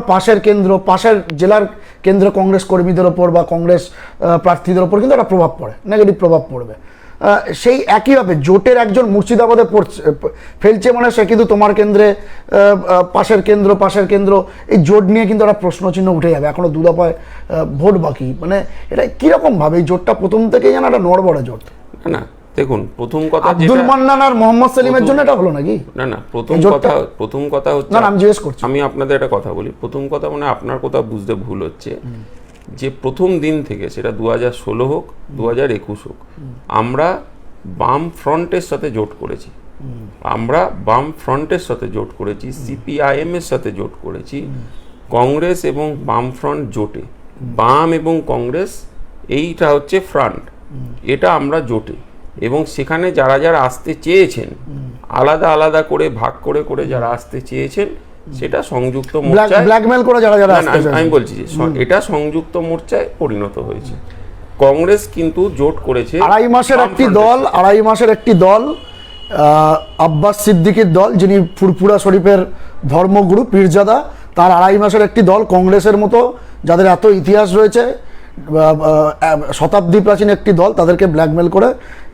পাশের জেলার কেন্দ্রে কংগ্রেস কর্মীদের ওপর বা কংগ্রেস প্রার্থীদের ওপর কিন্তু একটা প্রভাব পড়ে, নেগেটিভ প্রভাব পড়বে। সেই একইভাবে জোটের একজন মুর্শিদাবাদে ফেলছে, মানে সে কিন্তু তোমার কেন্দ্রে পাশের কেন্দ্র এই জোট নিয়ে কিন্তু একটা প্রশ্নচিহ্ন উঠে যাবে। এখনো 2 দফায় ভোট বাকি, মানে এটা কিরকম ভাবে এই জোটটা প্রথম থেকেই যেন একটা নড়বড়ে জোট। না, দেখুন, প্রথম কথা, আব্দুল মান্নান আর মোহাম্মদ সেলিমের জন্য এটা হলো নাকি? না, প্রথম কথা হচ্ছে, না, আমি জিজ্ঞেস করছি, আমি আপনাদের একটা কথা বলি। প্রথম কথা, মানে আপনার কথা বুঝতে ভুল হচ্ছে, যে প্রথম দিন থেকে, সেটা 2016 হোক 2021 হোক, আমরা বাম ফ্রন্টের সাথে জোট করেছি, সিপিআইএম এর সাথে জোট করেছি, কংগ্রেস এবং বাম ফ্রন্ট জোটে, বাম এবং কংগ্রেস এইটা হচ্ছে ফ্রন্ট, এটা আমরা জোটে, এবং সেখানে যারা আসতে চেয়েছেন, আলাদা আলাদা করে ভাগ করে যারা আসতে চেয়েছেন, সেটা সংযুক্ত মোর্চায়, ব্ল্যাকমেল করে যারা আমি বলছি যে এটা সংযুক্ত মোর্চায় পরিণত হয়েছে। কংগ্রেস কিন্তু জোট করেছে, আড়াই মাসের একটি দল, আব্বাস সিদ্দিকীর দল, যিনি ফুরফুরা শরীফের ধর্মগুরু পীরজাদা, তার 2.5 মাসের একটি দল, কংগ্রেসের মতো যাদের এত ইতিহাস রয়েছে, শতাব্দী প্রাচীন একটি দল, তাদেরকে ব্ল্যাকমেল করে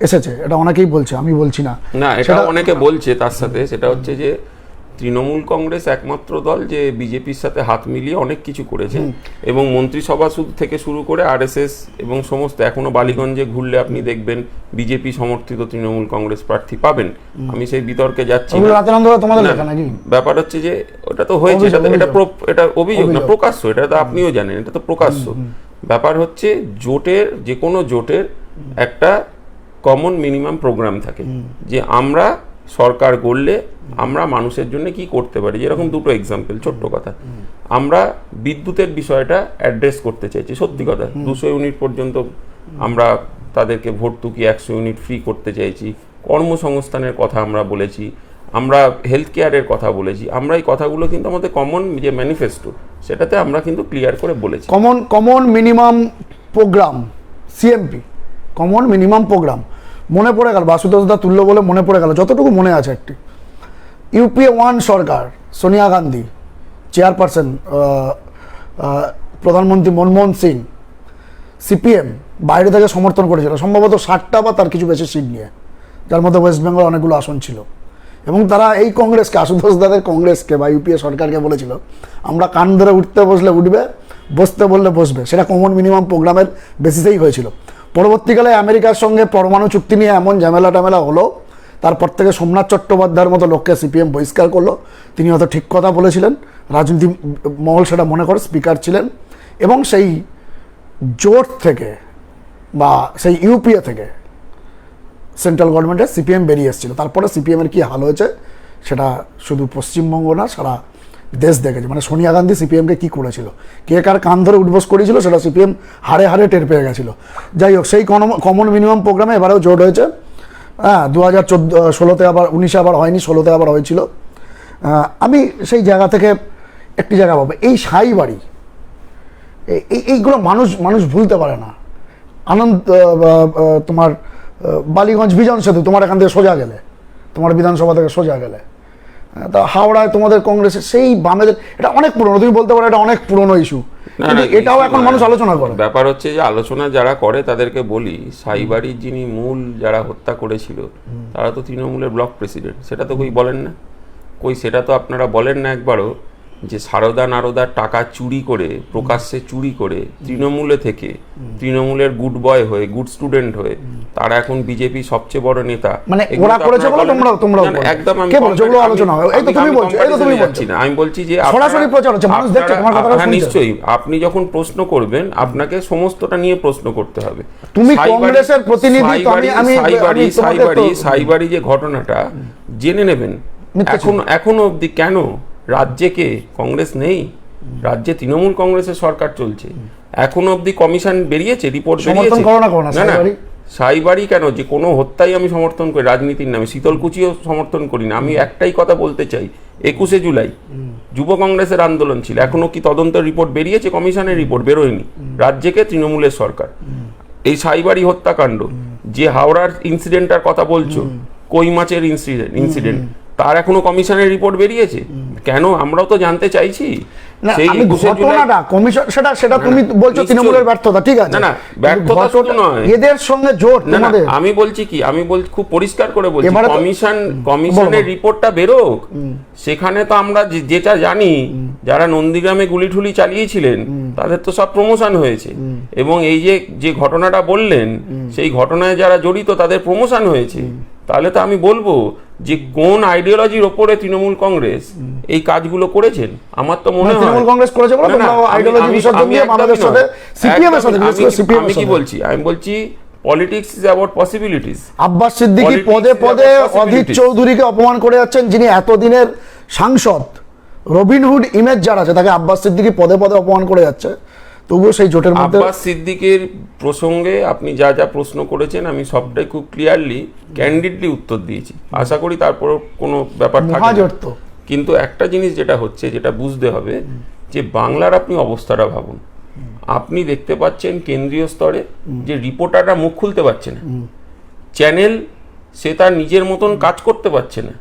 এসেছে। এটা অনেকেই বলছে, আমি বলছি না, এটা অনেকে বলছে। তার সাথে সেটা হচ্ছে যে তৃণমূল কংগ্রেস একমাত্র দল যে বিজেপির সাথে হাত মিলিয়ে অনেক কিছু করেছে, এবং মন্ত্রিসভা থেকে শুরু করে আরএসএস এবং সমস্ত, এখনো বালিগঞ্জে ঘুরলে আপনি দেখবেন বিজেপি সমর্থিত তৃণমূল কংগ্রেস প্রার্থী পাবেন। আমি সেই বিতর্কে যাচ্ছি না। ব্যাপার হচ্ছে যে ওটা তো হয়েছে, এটা অভিযোগ না, প্রকাশ্য, এটা তো আপনিও জানেন, এটা তো প্রকাশ্য। ব্যাপার হচ্ছে জোটের, যে কোনো জোটের একটা কমন মিনিমাম প্রোগ্রাম থাকে, যে আমরা সরকার গড়লে আমরা মানুষের জন্য কি করতে পারি। যেরকম 2টো এক্সাম্পল, ছোট্ট কথা, আমরা বিদ্যুতের বিষয়টা অ্যাড্রেস করতে চাইছি, সত্যি কথা, 200 ইউনিট পর্যন্ত আমরা তাদেরকে ভর্তুকি 100 ইউনিট ফ্রি করতে চাইছি, কর্মসংস্থানের কথা আমরা বলেছি, আমরা হেলথ কেয়ারের কথা বলেছি। আমরা এই কথাগুলো কিন্তু আমাদের কমন যে ম্যানিফেস্টো, সেটাতে আমরা কিন্তু ক্লিয়ার করে বলেছি। Common minimum programme, CMP, common minimum programme. মনে পড়ে গেল, বাসুদেব দা তুল্য বলে মনে পড়ে গেল, যতটুকু মনে আছে, একটি ইউপিএ 1 সরকার, সোনিয়া গান্ধী চেয়ারপারসন, প্রধানমন্ত্রী মনমোহন সিং, সিপিএম বাইরে থেকে সমর্থন করেছিল, সম্ভবত 60টা বা তার কিছু বেশি সিট নিয়ে, যার মধ্যে ওয়েস্ট বেঙ্গল অনেকগুলো আসন ছিল। এবং তারা এই কংগ্রেসকে, আশুতোষ দাদের কংগ্রেসকে বা ইউপিএ সরকারকে বলেছিল, আমরা কান ধরে উঠতে বসলে উঠবে, বসতে বললে বসবে। সেটা কমন মিনিমাম প্রোগ্রামের বেসিসেই হয়েছিল। পরবর্তীকালে আমেরিকার সঙ্গে পরমাণু চুক্তি নিয়ে এমন ঝামেলা হলো, তারপর থেকে সোমনাথ চট্টোপাধ্যায়ের মতো লোককে সিপিএম বহিষ্কার করলো। তিনি হয়তো ঠিক কথা বলেছিলেন, রাজনীতি মহল সেটা মনে করে, স্পিকার ছিলেন। এবং সেই জোট থেকে বা সেই ইউপিএ থেকে সেন্ট্রাল গভর্নমেন্টে সিপিএম বেরিয়ে এসেছিল। তারপরে সিপিএমের কী হাল হয়েছে সেটা শুধু পশ্চিমবঙ্গ না, সারা দেশ দেখেছে। মানে সোনিয়া গান্ধী সিপিএমকে কী করেছিল, কে কার কান ধরে উঠবোস করেছিল, সেটা সিপিএম হাড়ে হাড়ে টের পেয়ে গেছিলো। যাই হোক, সেই কমন মিনিমাম প্রোগ্রামে এবারেও জোট হয়েছে। 2016-তে আবার, 19-এ আবার হয়নি, 16-তে আবার হয়েছিল। আমি সেই জায়গা থেকে একটি জায়গা পাবো, এই সাই বাড়ি, এইগুলো মানুষ ভুলতে পারে না। তোমার বালিগঞ্জ বিজন সেতু, তোমার এখান থেকে সোজা গেলে, তোমার বিধানসভা থেকে সোজা গেলে, তা হাওড়ায় তোমাদের কংগ্রেসের সেই বামেদের, এটা অনেক পুরনো, তুমি বলতে পারো এটা অনেক পুরনো ইস্যু, এটাও এখন মানুষ আলোচনা করে। ব্যাপার হচ্ছে যে আলোচনা যারা করে তাদেরকে বলি, সাইবাড়ির যিনি মূল যারা হত্যা করেছিল তারা তো তৃণমূলের ব্লক প্রেসিডেন্ট, সেটা তো কই বলেন না, সেটা তো আপনারা বলেন না একবারও, যে সারদা নারদার টাকা চুরি করে, প্রকাশ্যে চুরি করে, তৃণমূলে থেকে, তৃণমূলের গুড বয় হয়ে, গুড স্টুডেন্ট হয়ে তারা এখন বিজেপি সবচেয়ে বড় নেতা। মানে ওরা করেছে বলে তোমরা একদম আমি আলোচনা হয়, এই তো তুমি বলছো, এই তো তুমি বলছো না, আমি বলছি যে সরাসরি প্রচার হচ্ছে, মানুষ দেখছে তোমার কথাটা শুনছে। নিশ্চয়ই আপনি যখন প্রশ্ন করবেন আপনাকে সমস্তটা নিয়ে প্রশ্ন করতে হবে। তুমি কংগ্রেসের প্রতিনিধি, সাইবাড়ি যে ঘটনাটা জেনে নেবেন। এখনো অবধি কেন রাজ্যে কে কংগ্রেস নেই? রাজ্যে তৃণমূল কংগ্রেসের সরকার চলছে, এখনো অবধি কমিশন বেরিয়েছে, রিপোর্ট বেরিয়েছে। না, সাইবাড়ি কেন, যে কোনো হত্যাই আমি সমর্থন করি রাজনীতির নামে, শীতলকুচিও সমর্থন করি না। আমি একটাই কথা বলতে চাই, 21শে জুলাই যুব কংগ্রেসের আন্দোলন ছিল, এখনো কি তদন্ত রিপোর্ট বেরিয়েছে? কমিশনের রিপোর্ট বেরোয়নি। রাজ্যে কে? তৃণমূলের সরকার। এই সাইবাড়ি হত্যাকাণ্ড, যে হাওড়ার ইনসিডেন্টটার কথা বলছো, কই মাছের ইনসিডেন্ট, তার এখনো কমিশনের রিপোর্ট বেরিয়েছে কেন? আমরাও তো জানতে চাইছি। আমি বলছি কি, খুব পরিষ্কার করে বলছি, কমিশনের রিপোর্টটা বেরোক। সেখানে তো আমরা যেটা জানি, যারা নন্দীগ্রামে গুলিঠুলি চালিয়েছিলেন তাদের তো সব প্রমোশন হয়েছে, এবং এই যে ঘটনাটা বললেন, সেই ঘটনায় যারা জড়িত তাদের প্রমোশন হয়েছে। তাহলে তো আমি বলবো যে কোন আইডিওলজির ওপরে তৃণমূল কংগ্রেস এই কাজগুলো করেছেন। আমার তো মনে হয় তৃণমূল কংগ্রেস করেছে বলে তোমরা আইডিওলজি বিসর্জন দিয়ে আমাদের সাথে সিপিএম এর সাথে, আমি কি বলছি, আমি বলছি politics is about possibilities. Abbas Siddiqui পদে পদে অধীর চৌধুরীকে অপমান করে যাচ্ছেন, যিনি এতদিনের সাংসদ। রবিনহুড ইমেজ যারা আছে তাকে আব্বাস সিদ্দিকী পদে পদে অপমান করে যাচ্ছে, তবুও সেই জোটের মধ্যে। আব্বাস সিদ্দিকের প্রসঙ্গে আপনি যা যা প্রশ্ন করেছেন আমি সবটাই খুব ক্লিয়ারলি ক্যান্ডিডলি উত্তর দিয়েছি। আশা করি তারপর কোনো ব্যাপার থাকে না। কিন্তু একটা জিনিস যেটা হচ্ছে, যেটা বুঝতে হবে, যে বাংলার আপনি অবস্থাটা ভাবুন। আপনি দেখতে পাচ্ছেন কেন্দ্রীয় স্তরে যে রিপোর্টাররা মুখ খুলতে পারছে না, চ্যানেল সে তার নিজের মতন কাজ করতে পারছে না।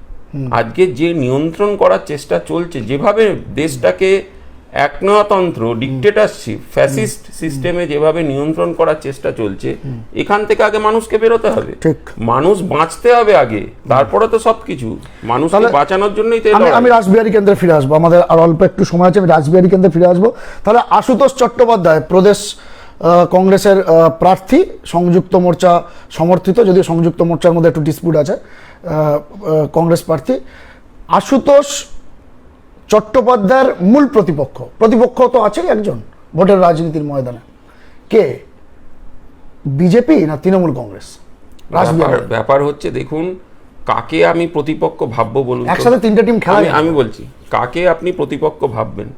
আজকে যে নিয়ন্ত্রণ করার চেষ্টা চলছে, যেভাবে দেশটাকে একনায়তন্ত্র, ডিকটেটরশিপ, ফ্যাসিস্ট সিস্টেমে যেভাবে নিয়ন্ত্রণ করার চেষ্টা চলছে, এখান থেকে আগে মানুষকে বেরোতে হবে, মানুষ বাঁচতে হবে আগে, তারপরে তো সবকিছু। মানুষকে বাঁচানোর জন্যই তো। আমি রাসবিহারী কেন্দ্রে ফিরে আসবো, আমাদের আর অল্প একটু সময় আছে, আমি রাসবিহারী কেন্দ্রে ফিরে আসবো। তাহলে আশুতোষ চট্টোপাধ্যায় প্রদেশ কংগ্রেসের প্রার্থী, সংযুক্ত মোর্চা সমর্থিত, যদিও সংযুক্ত মোর্চার মধ্যে একটু ডিসপিউট আছে, কংগ্রেস প্রার্থী আশুতোষ চট্টোপাধ্যায়ের মূল প্রতিপক্ষ তো আছেই একজন ভোটের রাজনীতির ময়দানে, কে? বিজেপি না তৃণমূল কংগ্রেস? ব্যাপার হচ্ছে, দেখুন, কাকে আমি প্রতিপক্ষ ভাববো বলুন? একসাথে তিনটা টিম খেলা। আমি বলছি কাকে আপনি প্রতিপক্ষ ভাববেন।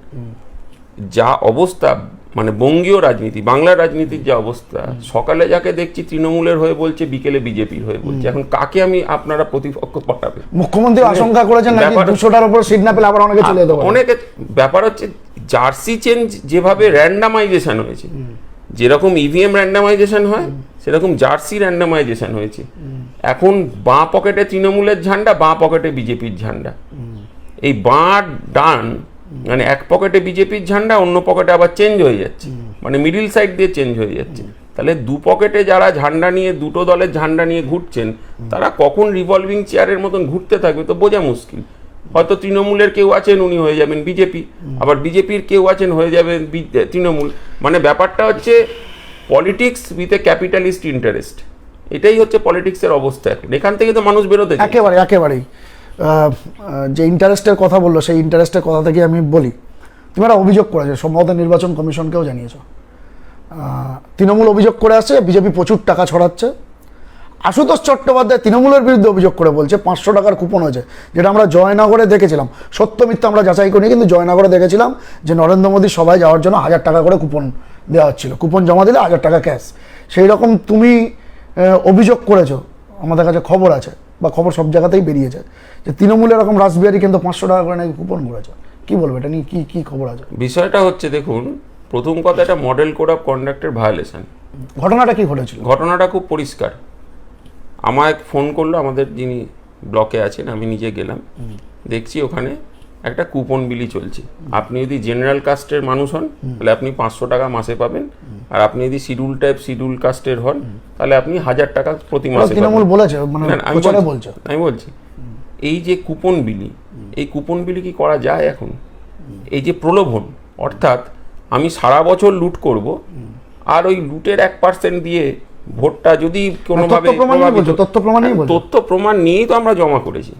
যা অবস্থা, মানে বঙ্গীয় রাজনীতি, বাংলার রাজনীতির যা অবস্থা, সকালে যাকে দেখছি তৃণমূলের হয়ে বলছে, বিকেলে বিজেপির হয়ে বলছে। এখন কাকে আমি আপনারা প্রতিপক্ষ পাঠাবেন? মুখ্যমন্ত্রী আশঙ্কা করেছেন নাকি 200টার উপর সিট না পেলে আবার অনেকে চলে যেতে পারে। অনেকে। ব্যাপার হচ্ছে জার্সি চেঞ্জ যেভাবে র্যান্ডামাইজেশন হয়েছে, যেরকম ইভিএম র্যান্ডামাইজেশন হয় সেরকম জার্সি র্যান্ডামাইজেশন হয়েছে। এখন বাঁ পকেটে তৃণমূলের ঝান্ডা, বাঁ পকেটে বিজেপির ঝান্ডা। এই বাঁ ডান, মানে এক পকেটে বিজেপির ঝান্ডা, অন্য পকেটে আবার চেঞ্জ হয়ে যাচ্ছে, মানে মিডিল সাইড দিয়ে চেঞ্জ হয়ে যাচ্ছে। তাহলে দু পকেটে যারা ঝান্ডা নিয়ে, দুটো দলের ঝান্ডা নিয়ে ঘুরছেন, তারা কখন রিভলভিং চেয়ারের মতন ঘুরতে থাকবে তো বোঝা মুশকিল। হয়তো তৃণমূলের কেউ আছেন, উনি হয়ে যাবেন বিজেপি, আবার বিজেপির কেউ আছেন, হয়ে যাবেন তৃণমূল। মানে ব্যাপারটা হচ্ছে politics with a capitalist interest. এটাই হচ্ছে পলিটিক্সের অবস্থা এখন। এখান থেকে তো মানুষ বেরোতে একেবারেই যে ইন্টারেস্টের কথা বললো, সেই ইন্টারেস্টের কথা থেকে আমি বলি, তুমি একটা অভিযোগ করেছো, সম্ভবত নির্বাচন কমিশনকেও জানিয়েছো। তৃণমূল অভিযোগ করে আসছে বিজেপি প্রচুর টাকা ছড়াচ্ছে। আশুতোষ চট্টোপাধ্যায় তৃণমূলের বিরুদ্ধে অভিযোগ করে বলছে 500 টাকার কুপন হয়েছে, যেটা আমরা জয়নগরে দেখেছিলাম। সত্য মিথ্যা আমরা যাচাই করিনি, কিন্তু জয়নগরে দেখেছিলাম যে নরেন্দ্র মোদী সবাই যাওয়ার জন্য 1000 টাকা করে কুপন দেওয়া হচ্ছিল, কুপন জমা দিলে 1000 টাকা ক্যাশ। সেই রকম তুমি অভিযোগ করেছো, আমাদের কাছে খবর আছে বা খবর সব জায়গাতেই বেরিয়েছে যে তৃণমূল এরকম রাসবিহারী কিন্তু 500 টাকা করে নাকি কুপন করেছে। কি বলবো এটা নিয়ে, কি কি খবর আছে? বিষয়টা হচ্ছে, দেখুন, প্রথম কথা, এটা মডেল কোড অফ কন্ডাক্টের ভায়োলেশন। ঘটনাটা কি ঘটেছিল? ঘটনাটা খুব পরিষ্কার। আমায় ফোন করলো আমাদের যিনি ব্লকে আছেন, আমি নিজে গেলাম, দেখছি ওখানে একটা কুপন বিলি চলছে। আপনি যদি জেনারেল কাস্টের মানুষ হন তাহলে আপনি 500 টাকা মাসে পাবেন, আর আপনি যদি শিডিউল টাইপ শিডিউল কাস্টের হন তাহলে আপনি 1000 টাকা প্রতি মাসে তৃণমূল বলেছে, মানে আমি বলছি এই যে কুপন বিলি, এই কুপন বিলি কি করা যায় এখন? এই যে প্রলোভন, অর্থাৎ আমি সারা বছর লুট করব আর ওই লুটের 1% দিয়ে ভোটটা যদি কোনোভাবে তথ্য প্রমাণ নিয়েই তো আমরা জমা করেছি,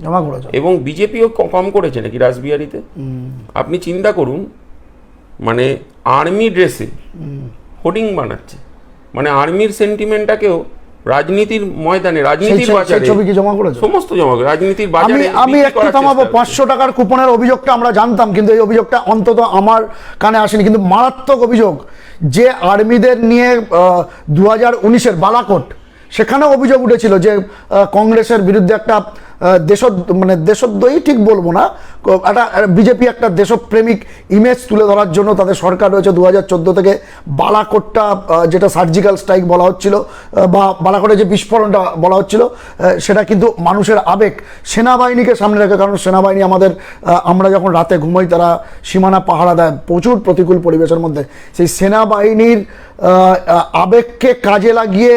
এবং বিজেপিও কম করেছে নাকি রাসবিহারীতে? আপনি চিন্তা করুন, মানে আর্মি ড্রেসে হোর্ডিং বানাচ্ছে, মানে আর্মির সেন্টিমেন্টটাকেও রাজনীতির ময়দানে, রাজনীতির বাজারে সমস্ত জমা করে রাজনীতির বাজারে। আমি একটু থামাবো, 500 টাকার কুপনের অভিযোগটা আমরা জানতাম, কিন্তু এই অভিযোগটা অন্তত আমার কানে আসেনি। কিন্তু মারাত্মক অভিযোগ যে আর্মিদের নিয়ে 2019-এর বালাকোট, সেখানে অভিযোগ উঠেছিল যে কংগ্রেসের বিরুদ্ধে একটা দেশদ্রোহী ঠিক বলবো না, একটা বিজেপি একটা দেশপ্রেমিক ইমেজ তুলে ধরার জন্য তাদের সরকার রয়েছে 2014 থেকে। বালাকোটটা যেটা সার্জিক্যাল স্ট্রাইক বলা হচ্ছিল বা বালাকোটে যে বিস্ফোরণটা বলা হচ্ছিল, সেটা কিন্তু মানুষের আবেগ, সেনাবাহিনীকে সামনে রাখে। কারণ সেনাবাহিনী আমাদের, আমরা যখন রাতে ঘুমোই তারা সীমানা পাহারা দেয় প্রচুর প্রতিকূল পরিবেশের মধ্যে। সেই সেনাবাহিনীর আবেগকে কাজে লাগিয়ে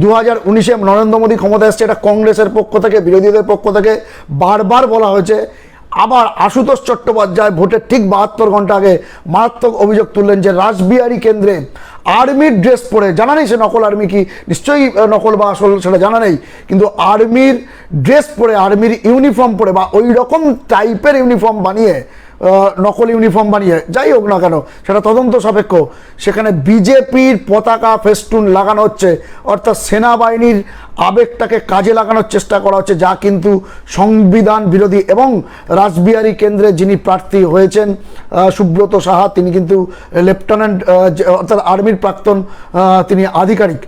2019-এ নরেন্দ্র মোদী ক্ষমতা এসছে, এটা কংগ্রেসের পক্ষ থেকে, বিরোধীদের পক্ষ থেকে বারবার বলা হয়েছে। আবার আশুতোষ চট্টোপাধ্যায় ভোটের ঠিক 72 ঘন্টা আগে মারাত্মক অভিযোগ তুললেন যে রাসবিহারী কেন্দ্রে আর্মির ড্রেস পরে, জানা নেই সে নকল আর্মি কি, নিশ্চয়ই নকল বা আসল সেটা জানা নেই, কিন্তু আর্মির ড্রেস পরে, আর্মির ইউনিফর্ম পরে বা ওই রকম টাইপের ইউনিফর্ম বানিয়ে, নকল ইউনিফর্ম বানিয়ে, যাই হোক না কেন সেটা তদন্ত সাপেক্ষ, সেখানে বিজেপির পতাকা ফেস্টুন লাগানো হচ্ছে। অর্থাৎ সেনাবাহিনীর আবেগটাকে কাজে লাগানোর চেষ্টা করা হচ্ছে, যা কিন্তু সংবিধান বিরোধী। এবং রাসবিহারী কেন্দ্রে যিনি প্রার্থী হয়েছেন সুব্রত সাহা, তিনি কিন্তু লেফটেন্যান্ট, অর্থাৎ আর্মির প্রাক্তন তিনি আধিকারিক।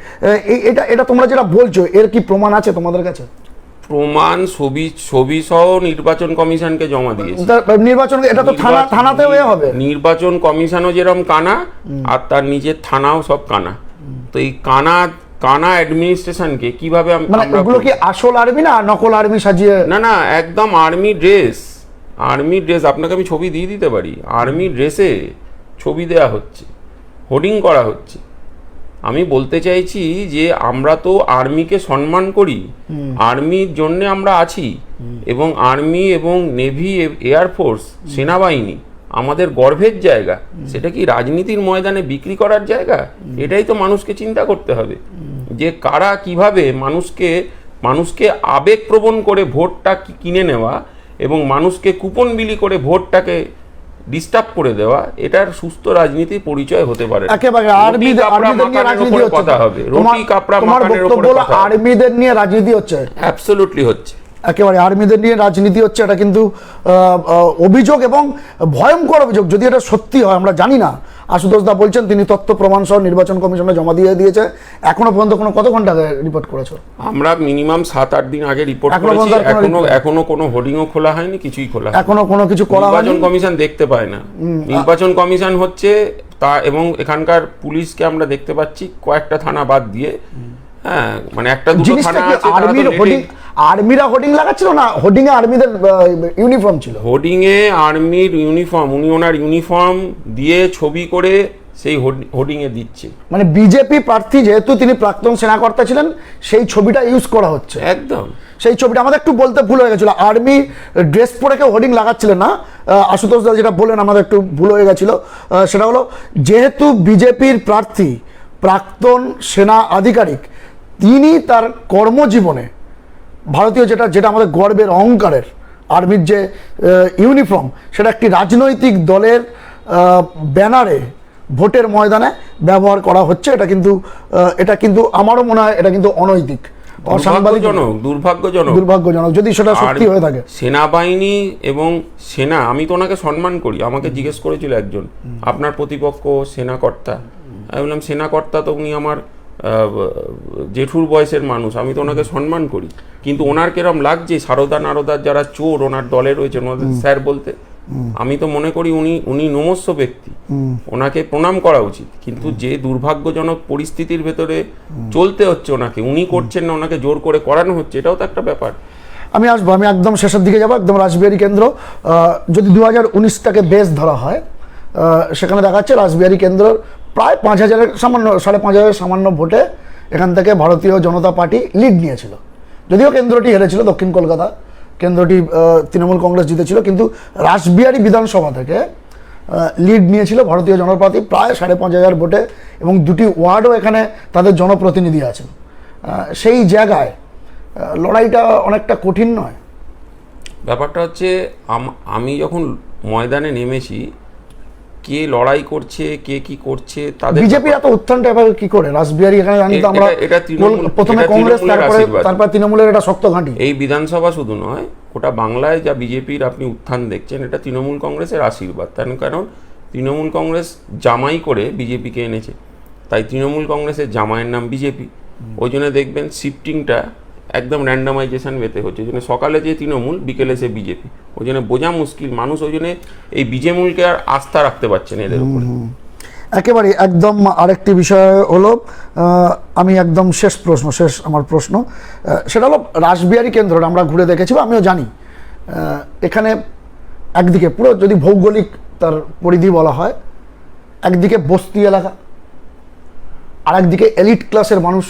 এটা তোমরা যেটা বলছো, এর কি প্রমাণ আছে তোমাদের কাছে? প্রমাণ ছবি সহ নির্বাচন কমিশনকে জমা দিয়েছে। নির্বাচন, এটা তো থানাতেও হবে। নির্বাচন কমিশনও যেরকম কানা, আর তার নিজের থানাও সব কানা। তো এই কানা অ্যাডমিনিস্ট্রেশনকে কিভাবে ওগুলো কি আসল আর্মি না নকল আর্মি সাজিয়ে? না, একদম আর্মি ড্রেস। আপনাকে আমি ছবি দিয়ে দিতে পারি। আর্মি ড্রেসে ছবি দেয়া হচ্ছে, হোর্ডিং করা হচ্ছে। আমি বলতে চাইছি যে আমরা তো আর্মিকে সম্মান করি, আর্মির জন্য আমরা আছি, এবং আর্মি এবং নেভি, এয়ারফোর্স, সেনাবাহিনী আমাদের গর্বের জায়গা। সেটা কি রাজনীতির ময়দানে বিক্রি করার জায়গা? এটাই তো মানুষকে চিন্তা করতে হবে, যে কারা কিভাবে মানুষকে আবেগপ্রবণ করে ভোটটা কিনে নেওয়া এবং মানুষকে কুপন বিলি করে ভোটটাকে ডিস্টার্ব করে দেওয়া, এটার সুস্থ রাজনীতির পরিচয় হতে পারে। একেবারে আর্মিদের নিয়ে রাজনীতি হচ্ছে, অ্যাবসলিউটলি হচ্ছে, একেবারে আর্মিদের নিয়ে রাজনীতি হচ্ছে। এটা কিন্তু অভিযোগ এবং ভয়ঙ্কর অভিযোগ। যদি এটা সত্যি হয় আমরা জানি না, আশুতোষ দা বলছেন তিনি তথ্য প্রমাণ সহ নির্বাচন কমিশনে জমা দিয়ে দিয়েছে। এখনো পর্যন্ত কত ঘন্টা আগে রিপোর্ট করেছো? আমরা মিনিমাম 7-8 দিন আগে রিপোর্ট করেছি। এখনো কোনো হোর্ডিংও খোলা হয়নি, কিছুই খোলা হয়নি, এখনো কোনো কিছু করা হয়নি। নির্বাচন কমিশন দেখতে পায় না। নির্বাচন কমিশন হচ্ছে তা, এবং এখানকার পুলিশকে আমরা দেখতে পাচ্ছি কয়েকটা থানা বাদ দিয়ে, হ্যাঁ, মানে একটা দুটো থানা আছে। আর্মিরা হোর্ডিং লাগাচ্ছিল না, হোর্ডিং এ আর্মিদের ইউনিফর্ম ছিল, হোর্ডিং এ আর্মির ইউনিফর্ম, উনি ওনার ইউনিফর্ম দিয়ে ছবি করে সেই হোর্ডিং এ দিচ্ছে। মানে বিজেপি প্রার্থী যেহেতু তিনি প্রাক্তন সেনাকর্তা ছিলেন, সেই ছবিটা ইউজ করা হচ্ছে। একদম সেই ছবিটা আমাদের একটু বলতে ভুল হয়ে গেছিল। আর্মি ড্রেস পরে কেউ হোর্ডিং লাগাচ্ছিলেন না। আশুতোষ দা যেটা বললেন আমাদের একটু ভুল হয়ে গেছিল, সেটা হলো যেহেতু বিজেপির প্রার্থী প্রাক্তন সেনা আধিকারিক, তিনি তার কর্মজীবনে ভারতীয় যেটা আমাদের গর্বের অহংকারের আর্মির যে ইউনিফর্ম, সেটা একটি রাজনৈতিক দলের ব্যানারে ভোটের ময়দানে ব্যবহার করা হচ্ছে। এটা কিন্তু আমারও মনে হয় এটা কিন্তু অনৈতিক। অসাংবাদিক, দুর্ভাগ্যজনক যদি সেটা সত্যি হয়ে থাকে। সেনাবাহিনী এবং সেনা, আমি তো ওনাকে সম্মান করি, আমাকে জিজ্ঞেস করেছিল একজন আপনার প্রতিপক্ষ সেনাকর্তা, আমি বললাম সেনাকর্তা তো উনি আমার জেঠুর বয়সের মানুষ, আমি তো ওনাকে সম্মান করি, কিন্তু ওনার কিরম লাগছে সারদা নারদার যারা চোর ওনার দলে রয়েছে ওনাদের স্যার বলতে, আমি তো মনে করি উনি নমস্য ব্যক্তি, ওনাকে প্রণাম করা উচিত, কিন্তু যে দুর্ভাগ্যজনক পরিস্থিতির ভেতরে চলতে হচ্ছে ওনাকে, উনি করছেন না, ওনাকে জোর করে করানো হচ্ছে, এটাও তো একটা ব্যাপার। আমি আসবো, আমি একদম শেষের দিকে যাবো, একদম রাসবিহারী কেন্দ্র যদি 2019টাকে বেস ধরা হয়, সেখানে দেখা যাচ্ছে রাসবিহারী কেন্দ্র প্রায় 5,000 সামান্য 5,500 সামান্য ভোটে এখান থেকে ভারতীয় জনতা পার্টি লিড নিয়েছিল। যদিও কেন্দ্রটি হেরেছিল, দক্ষিণ কলকাতা কেন্দ্রটি তৃণমূল কংগ্রেস জিতেছিল, কিন্তু রাসবিহারী বিধানসভা থেকে লিড নিয়েছিল ভারতীয় জনতা পার্টি প্রায় 5,500 ভোটে, এবং 2টি ওয়ার্ডও এখানে তাদের জনপ্রতিনিধি আছেন। সেই জায়গায় লড়াইটা অনেকটা কঠিন নয়? ব্যাপারটা হচ্ছে আমি যখন ময়দানে নেমেছি, কে লড়াই করছে, কে কি করছে, তাদের বিজেপি এত উত্থানটা এবার কি করে রাসবিহারী, এখানে জানি তো আমরা প্রথমে কংগ্রেস তারপর তৃণমূলের এটা শক্ত ঘাঁটি। এই বিধানসভা শুধু নয়, গোটা বাংলায় যা বিজেপির আপনি উত্থান দেখছেন, এটা তৃণমূল কংগ্রেসের আশীর্বাদ। কারণ তৃণমূল কংগ্রেস জামাই করে বিজেপিকে এনেছে, তাই তৃণমূল কংগ্রেসের জামাইয়ের নাম বিজেপি। ওই জন্য দেখবেন শিফটিংটা একদম র্যান্ডামাইজেশন বেতে হচ্ছে, ওই জন্য সকালে যে তৃণমূল, বিকেলে সে বিজেপি, ওই জন্য বোঝা মুশকিল মানুষ, ওই জন্য এই বিজেমূলকে আর আস্থা রাখতে পারছে না এদের উপরে। একেবারে একদম আরেকটি বিষয় হলো, আমি একদম শেষ আমার প্রশ্ন, সেটা হলো রাসবিহারী কেন্দ্রটা আমরা ঘুরে দেখেছি, আমিও জানি এখানে একদিকে পুরো যদি ভৌগোলিক তার পরিধি বলা হয়, একদিকে বস্তি এলাকা, আর একদিকে এলিট ক্লাসের মানুষ,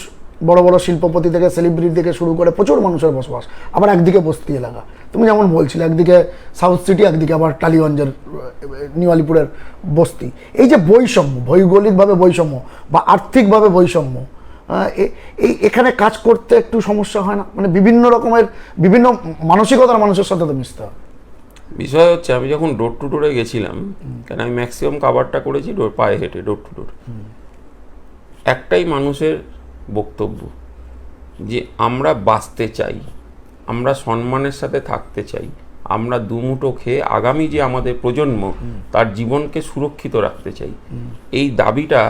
বড় বড় শিল্পপতি থেকে সেলিব্রিটি থেকে শুরু করে প্রচুর মানুষের বসবাস, আবার একদিকে বস্তি এলাকা। তুমি যেমন বলছিলে, একদিকে সাউথ সিটি, একদিকে আবার টালিগঞ্জের নিউ আলিপুরের বস্তি। এই যে বৈষম্য, ভৌগোলিকভাবে বৈষম্য বা আর্থিকভাবে বৈষম্য, এখানে কাজ করতে একটু সমস্যা হয় না? মানে বিভিন্ন রকমের বিভিন্ন মানসিকতার মানুষের সাথে তো মিশতে হয়। বিষয় হচ্ছে, আমি যখন ডোর টু ডোরে গেছিলাম, কেন আমি ম্যাক্সিমাম কাভারটা করেছি পায়ে হেঁটে ডোর টু ডোর, একটাই মানুষের বক্তব্য যে আমরা বাঁচতে চাই, আমরা সম্মানের সাথে থাকতে চাই, আমরা দুমুঠো খেয়ে আগামী যে আমাদের প্রজন্ম তার জীবনকে সুরক্ষিত রাখতে চাই। এই দাবিটা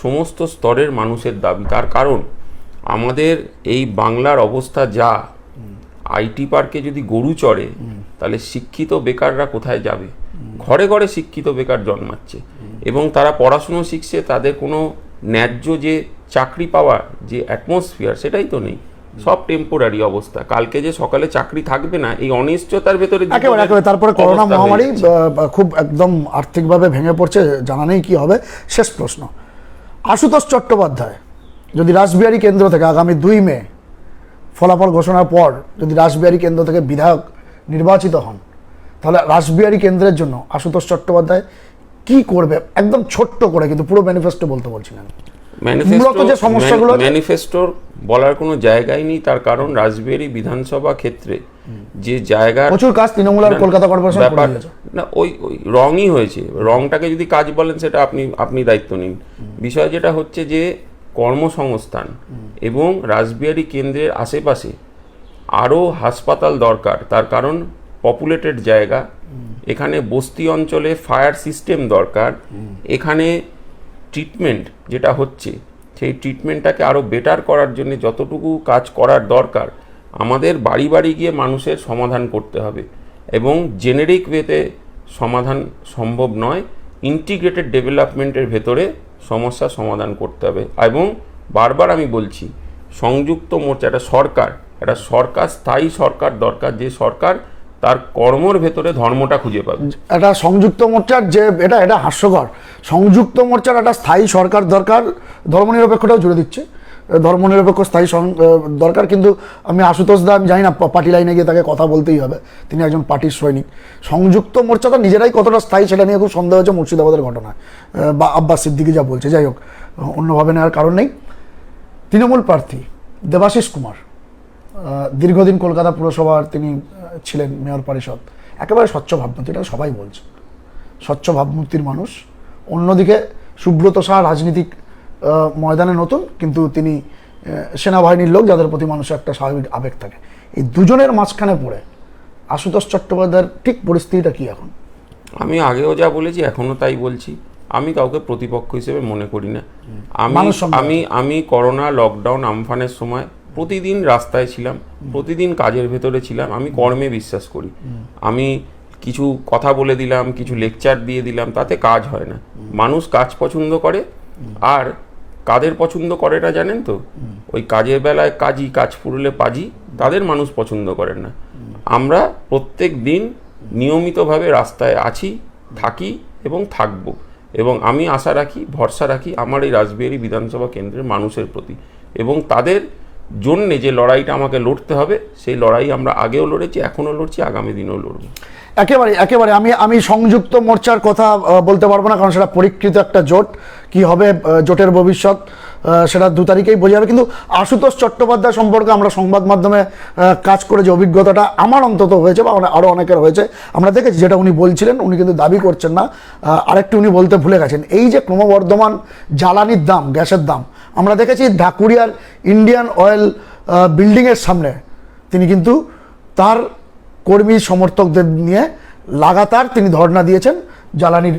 সমস্ত স্তরের মানুষের দাবি। তার কারণ আমাদের এই বাংলার অবস্থা যা, আইটি পার্কে যদি গরু চড়ে, তাহলে শিক্ষিত বেকাররা কোথায় যাবে? ঘরে ঘরে শিক্ষিত বেকার জন্মাচ্ছে, এবং তারা পড়াশুনো শিখছে, তাদের কোনো ন্যায্য যে চাকরি পাওয়ার যে অ্যাটমসফিয়ার, সেটাই তো নেই, সব টেম্পোরারি অবস্থা। কালকে যে সকালে চাকরি থাকবে না, এই অনিশ্চয়তার ভেতরে একেবারে। তারপরে করোনা মহামারী খুব একদম আর্থিকভাবে ভেঙে পড়ছে, জানা নেই কি হবে। শেষ প্রশ্ন, আশুতোষ চট্টোপাধ্যায় যদি রাসবিহারী কেন্দ্র থেকে আগামী 2 মে ফলাফল ঘোষণার পর যদি রাসবিহারী কেন্দ্র থেকে বিধায়ক নির্বাচিত হন, তাহলে রাসবিহারী কেন্দ্রের জন্য আশুতোষ চট্টোপাধ্যায় কি করবে? একদম ছোট্ট করে, কিন্তু পুরো ম্যানিফেস্টো বলতে বলছিলেন। ম্যানিফেস্টোর বলার কোনো জায়গাই নেই, তার কারণ রাসবিহারী বিধানসভা ক্ষেত্রে যে জায়গা প্রচুর কাজ তৃণমূল আর কলকাতা কর্পোরেশন না, ওই রংই হয়েছে। রংটাকে যদি কাজ বলেন, সেটা আপনি দায়িত্ব নিন। বিষয় যেটা হচ্ছে যে কর্মসংস্থান, এবং রাসবিহারী কেন্দ্রের আশেপাশে আরও হাসপাতাল দরকার, তার কারণ পপুলেটেড জায়গা, এখানে বস্তি অঞ্চলে ফায়ার সিস্টেম দরকার, এখানে ট্রিটমেন্ট যেটা হচ্ছে সেই ট্রিটমেন্টটাকে আরও বেটার করার জন্য যতটুকু কাজ করার দরকার, আমাদের বাড়ি বাড়ি গিয়ে মানুষের সমাধান করতে হবে, এবং জেনেরিক ওয়েতে সমাধান সম্ভব নয়, ইন্টিগ্রেটেড ডেভেলপমেন্টের ভেতরে সমস্যার সমাধান করতে হবে। এবং বারবার আমি বলছি, সংযুক্ত মোর্চা একটা সরকার স্থায়ী সরকার দরকার, যে সরকার তার কর্মর ভেতরে ধর্মটা খুঁজে পাবে। এটা সংযুক্ত মোর্চার যে এটা হাস্যকর, সংযুক্ত মোর্চার একটা স্থায়ী সরকার দরকার, ধর্মনিরপেক্ষটাও জুড়ে দিচ্ছে, ধর্মনিরপেক্ষ স্থায়ী দরকার। কিন্তু আমি আশুতোষ দা, আমি জানি না পার্টি লাইনে গিয়ে তাকে কথা বলতেই হবে, তিনি একজন পার্টির সৈনিক। সংযুক্ত মোর্চাটা নিজেরাই কতটা স্থায়ী সেটা নিয়ে খুব সন্দেহ হচ্ছে মুর্শিদাবাদের ঘটনায়, বা আব্বাস সিদ্দিকী যা বলছে। যাই হোক, অন্যভাবে নেওয়ার কারণ নেই। তৃণমূল প্রার্থী দেবাশিস কুমার দীর্ঘদিন কলকাতা পুরসভার তিনি ছিলেন মেয়র পরিষদ, একেবারে স্বচ্ছ ভাবমূর্তি, এটা সবাই বলছে, স্বচ্ছ ভাবমূর্তির মানুষ। অন্যদিকে সুব্রত সাহা রাজনীতিক ময়দানে নতুন, কিন্তু তিনি সেনাবাহিনীর লোক, যাদের প্রতি মানুষের একটা স্বাভাবিক আবেগ থাকে। এই দুজনের মাঝখানে পড়ে আশুতোষ চট্টোপাধ্যায়ের ঠিক পরিস্থিতিটা কি এখন? আমি আগেও যা বলেছি এখনো তাই বলছি, আমি কাউকে প্রতিপক্ষ হিসেবে মনে করি না। মানুষ সঙ্গে আমি করোনা লকডাউন আমফানের সময় প্রতিদিন রাস্তায় ছিলাম, প্রতিদিন কাজের ভেতরে ছিলাম। আমি কর্মে বিশ্বাস করি। আমি কিছু কথা বলে দিলাম, কিছু লেকচার দিয়ে দিলাম, তাতে কাজ হয় না। মানুষ কাজ পছন্দ করে, আর কাদের পছন্দ করে না জানেন তো? ওই কাজের বেলায় কাজী, কাজ ফুরলে পাজি, তাদের মানুষ পছন্দ করেন না। আমরা প্রত্যেক দিন নিয়মিতভাবে রাস্তায় আছি, থাকি এবং থাকব, এবং আমি আশা রাখি, ভরসা রাখি আমার এই রাসবিহারী বিধানসভা কেন্দ্রের মানুষের প্রতি, এবং তাদের জন্যে যে লড়াইটা আমাকে লড়তে হবে, সেই লড়াই আমরা আগেও লড়েছি, এখনও লড়ছি, আগামী দিনেও লড়ব। একেবারে আমি সংযুক্ত মোর্চার কথা বলতে পারবো না, কারণ সেটা পরীক্ষিত একটা জোট। কি হবে জোটের ভবিষ্যৎ সেটা 2 তারিখেই বোঝা যাবে। কিন্তু আশুতোষ চট্টোপাধ্যায় সম্পর্কে আমরা সংবাদ মাধ্যমে কাজ করে যে অভিজ্ঞতাটা আমার অন্তত হয়েছে, বা আরও অনেকের হয়েছে, আমরা দেখেছি যেটা উনি বলছিলেন, উনি কিন্তু দাবি করছেন না। আরেকটু উনি বলতে ভুলে গেছেন, এই যে ক্রমবর্ধমান জ্বালানির দাম, গ্যাসের দাম, আমরা দেখেছি ঢাকুরিয়ার ইন্ডিয়ান অয়েল বিল্ডিংয়ের সামনে তিনি কিন্তু তার কর্মী সমর্থকদের নিয়ে লাগাতার তিনি ধর্ণা দিয়েছেন জ্বালানির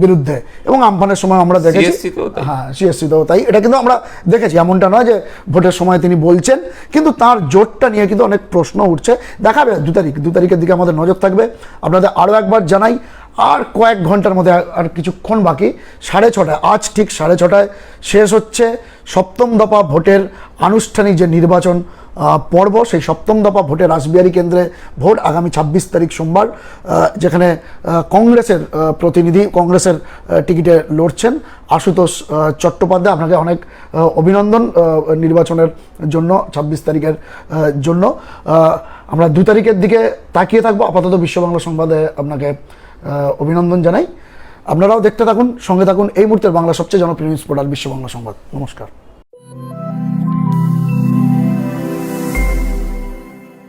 বিরুদ্ধে, এবং আমফানের সময় আমরা দেখেছি, হ্যাঁ সিএসসিতেও তাই। এটা কিন্তু আমরা দেখেছি, এমনটা নয় যে ভোটের সময় তিনি বলছেন, কিন্তু তার জোটটা নিয়ে কিন্তু অনেক প্রশ্ন উঠছে। দেখাবে 2 তারিখের দিকে আমাদের নজর থাকবে। আপনাদের আরও একবার জানাই, আর কয়েক ঘন্টার মধ্যে, আর কিছুক্ষণ বাকি, 6:30, আজ ঠিক 6:30 শেষ হচ্ছে 7ম দফা ভোটের আনুষ্ঠানিক যে নির্বাচন পর্ব। সেই 7ম দফা ভোটে রাসবিহারী কেন্দ্রে ভোট আগামী 26 তারিখ সোমবার, যেখানে কংগ্রেসের প্রতিনিধি, কংগ্রেসের টিকিটে লড়ছেন আশুতোষ চট্টোপাধ্যায়। আপনাকে অনেক অভিনন্দন নির্বাচনের জন্য, 26 তারিখের জন্য। আমরা 2 তারিখের দিকে তাকিয়ে থাকবো। আপাতত বিশ্ব বাংলা সংবাদে আপনাকে অভিনন্দন জানাই। আপনারাও দেখতে থাকুন, সঙ্গে থাকুন। এই মুহূর্তের বাংলা সবচেয়ে জনপ্রিয় নিউজ পোর্টাল বিশ্ব বাংলা সংবাদ। নমস্কার।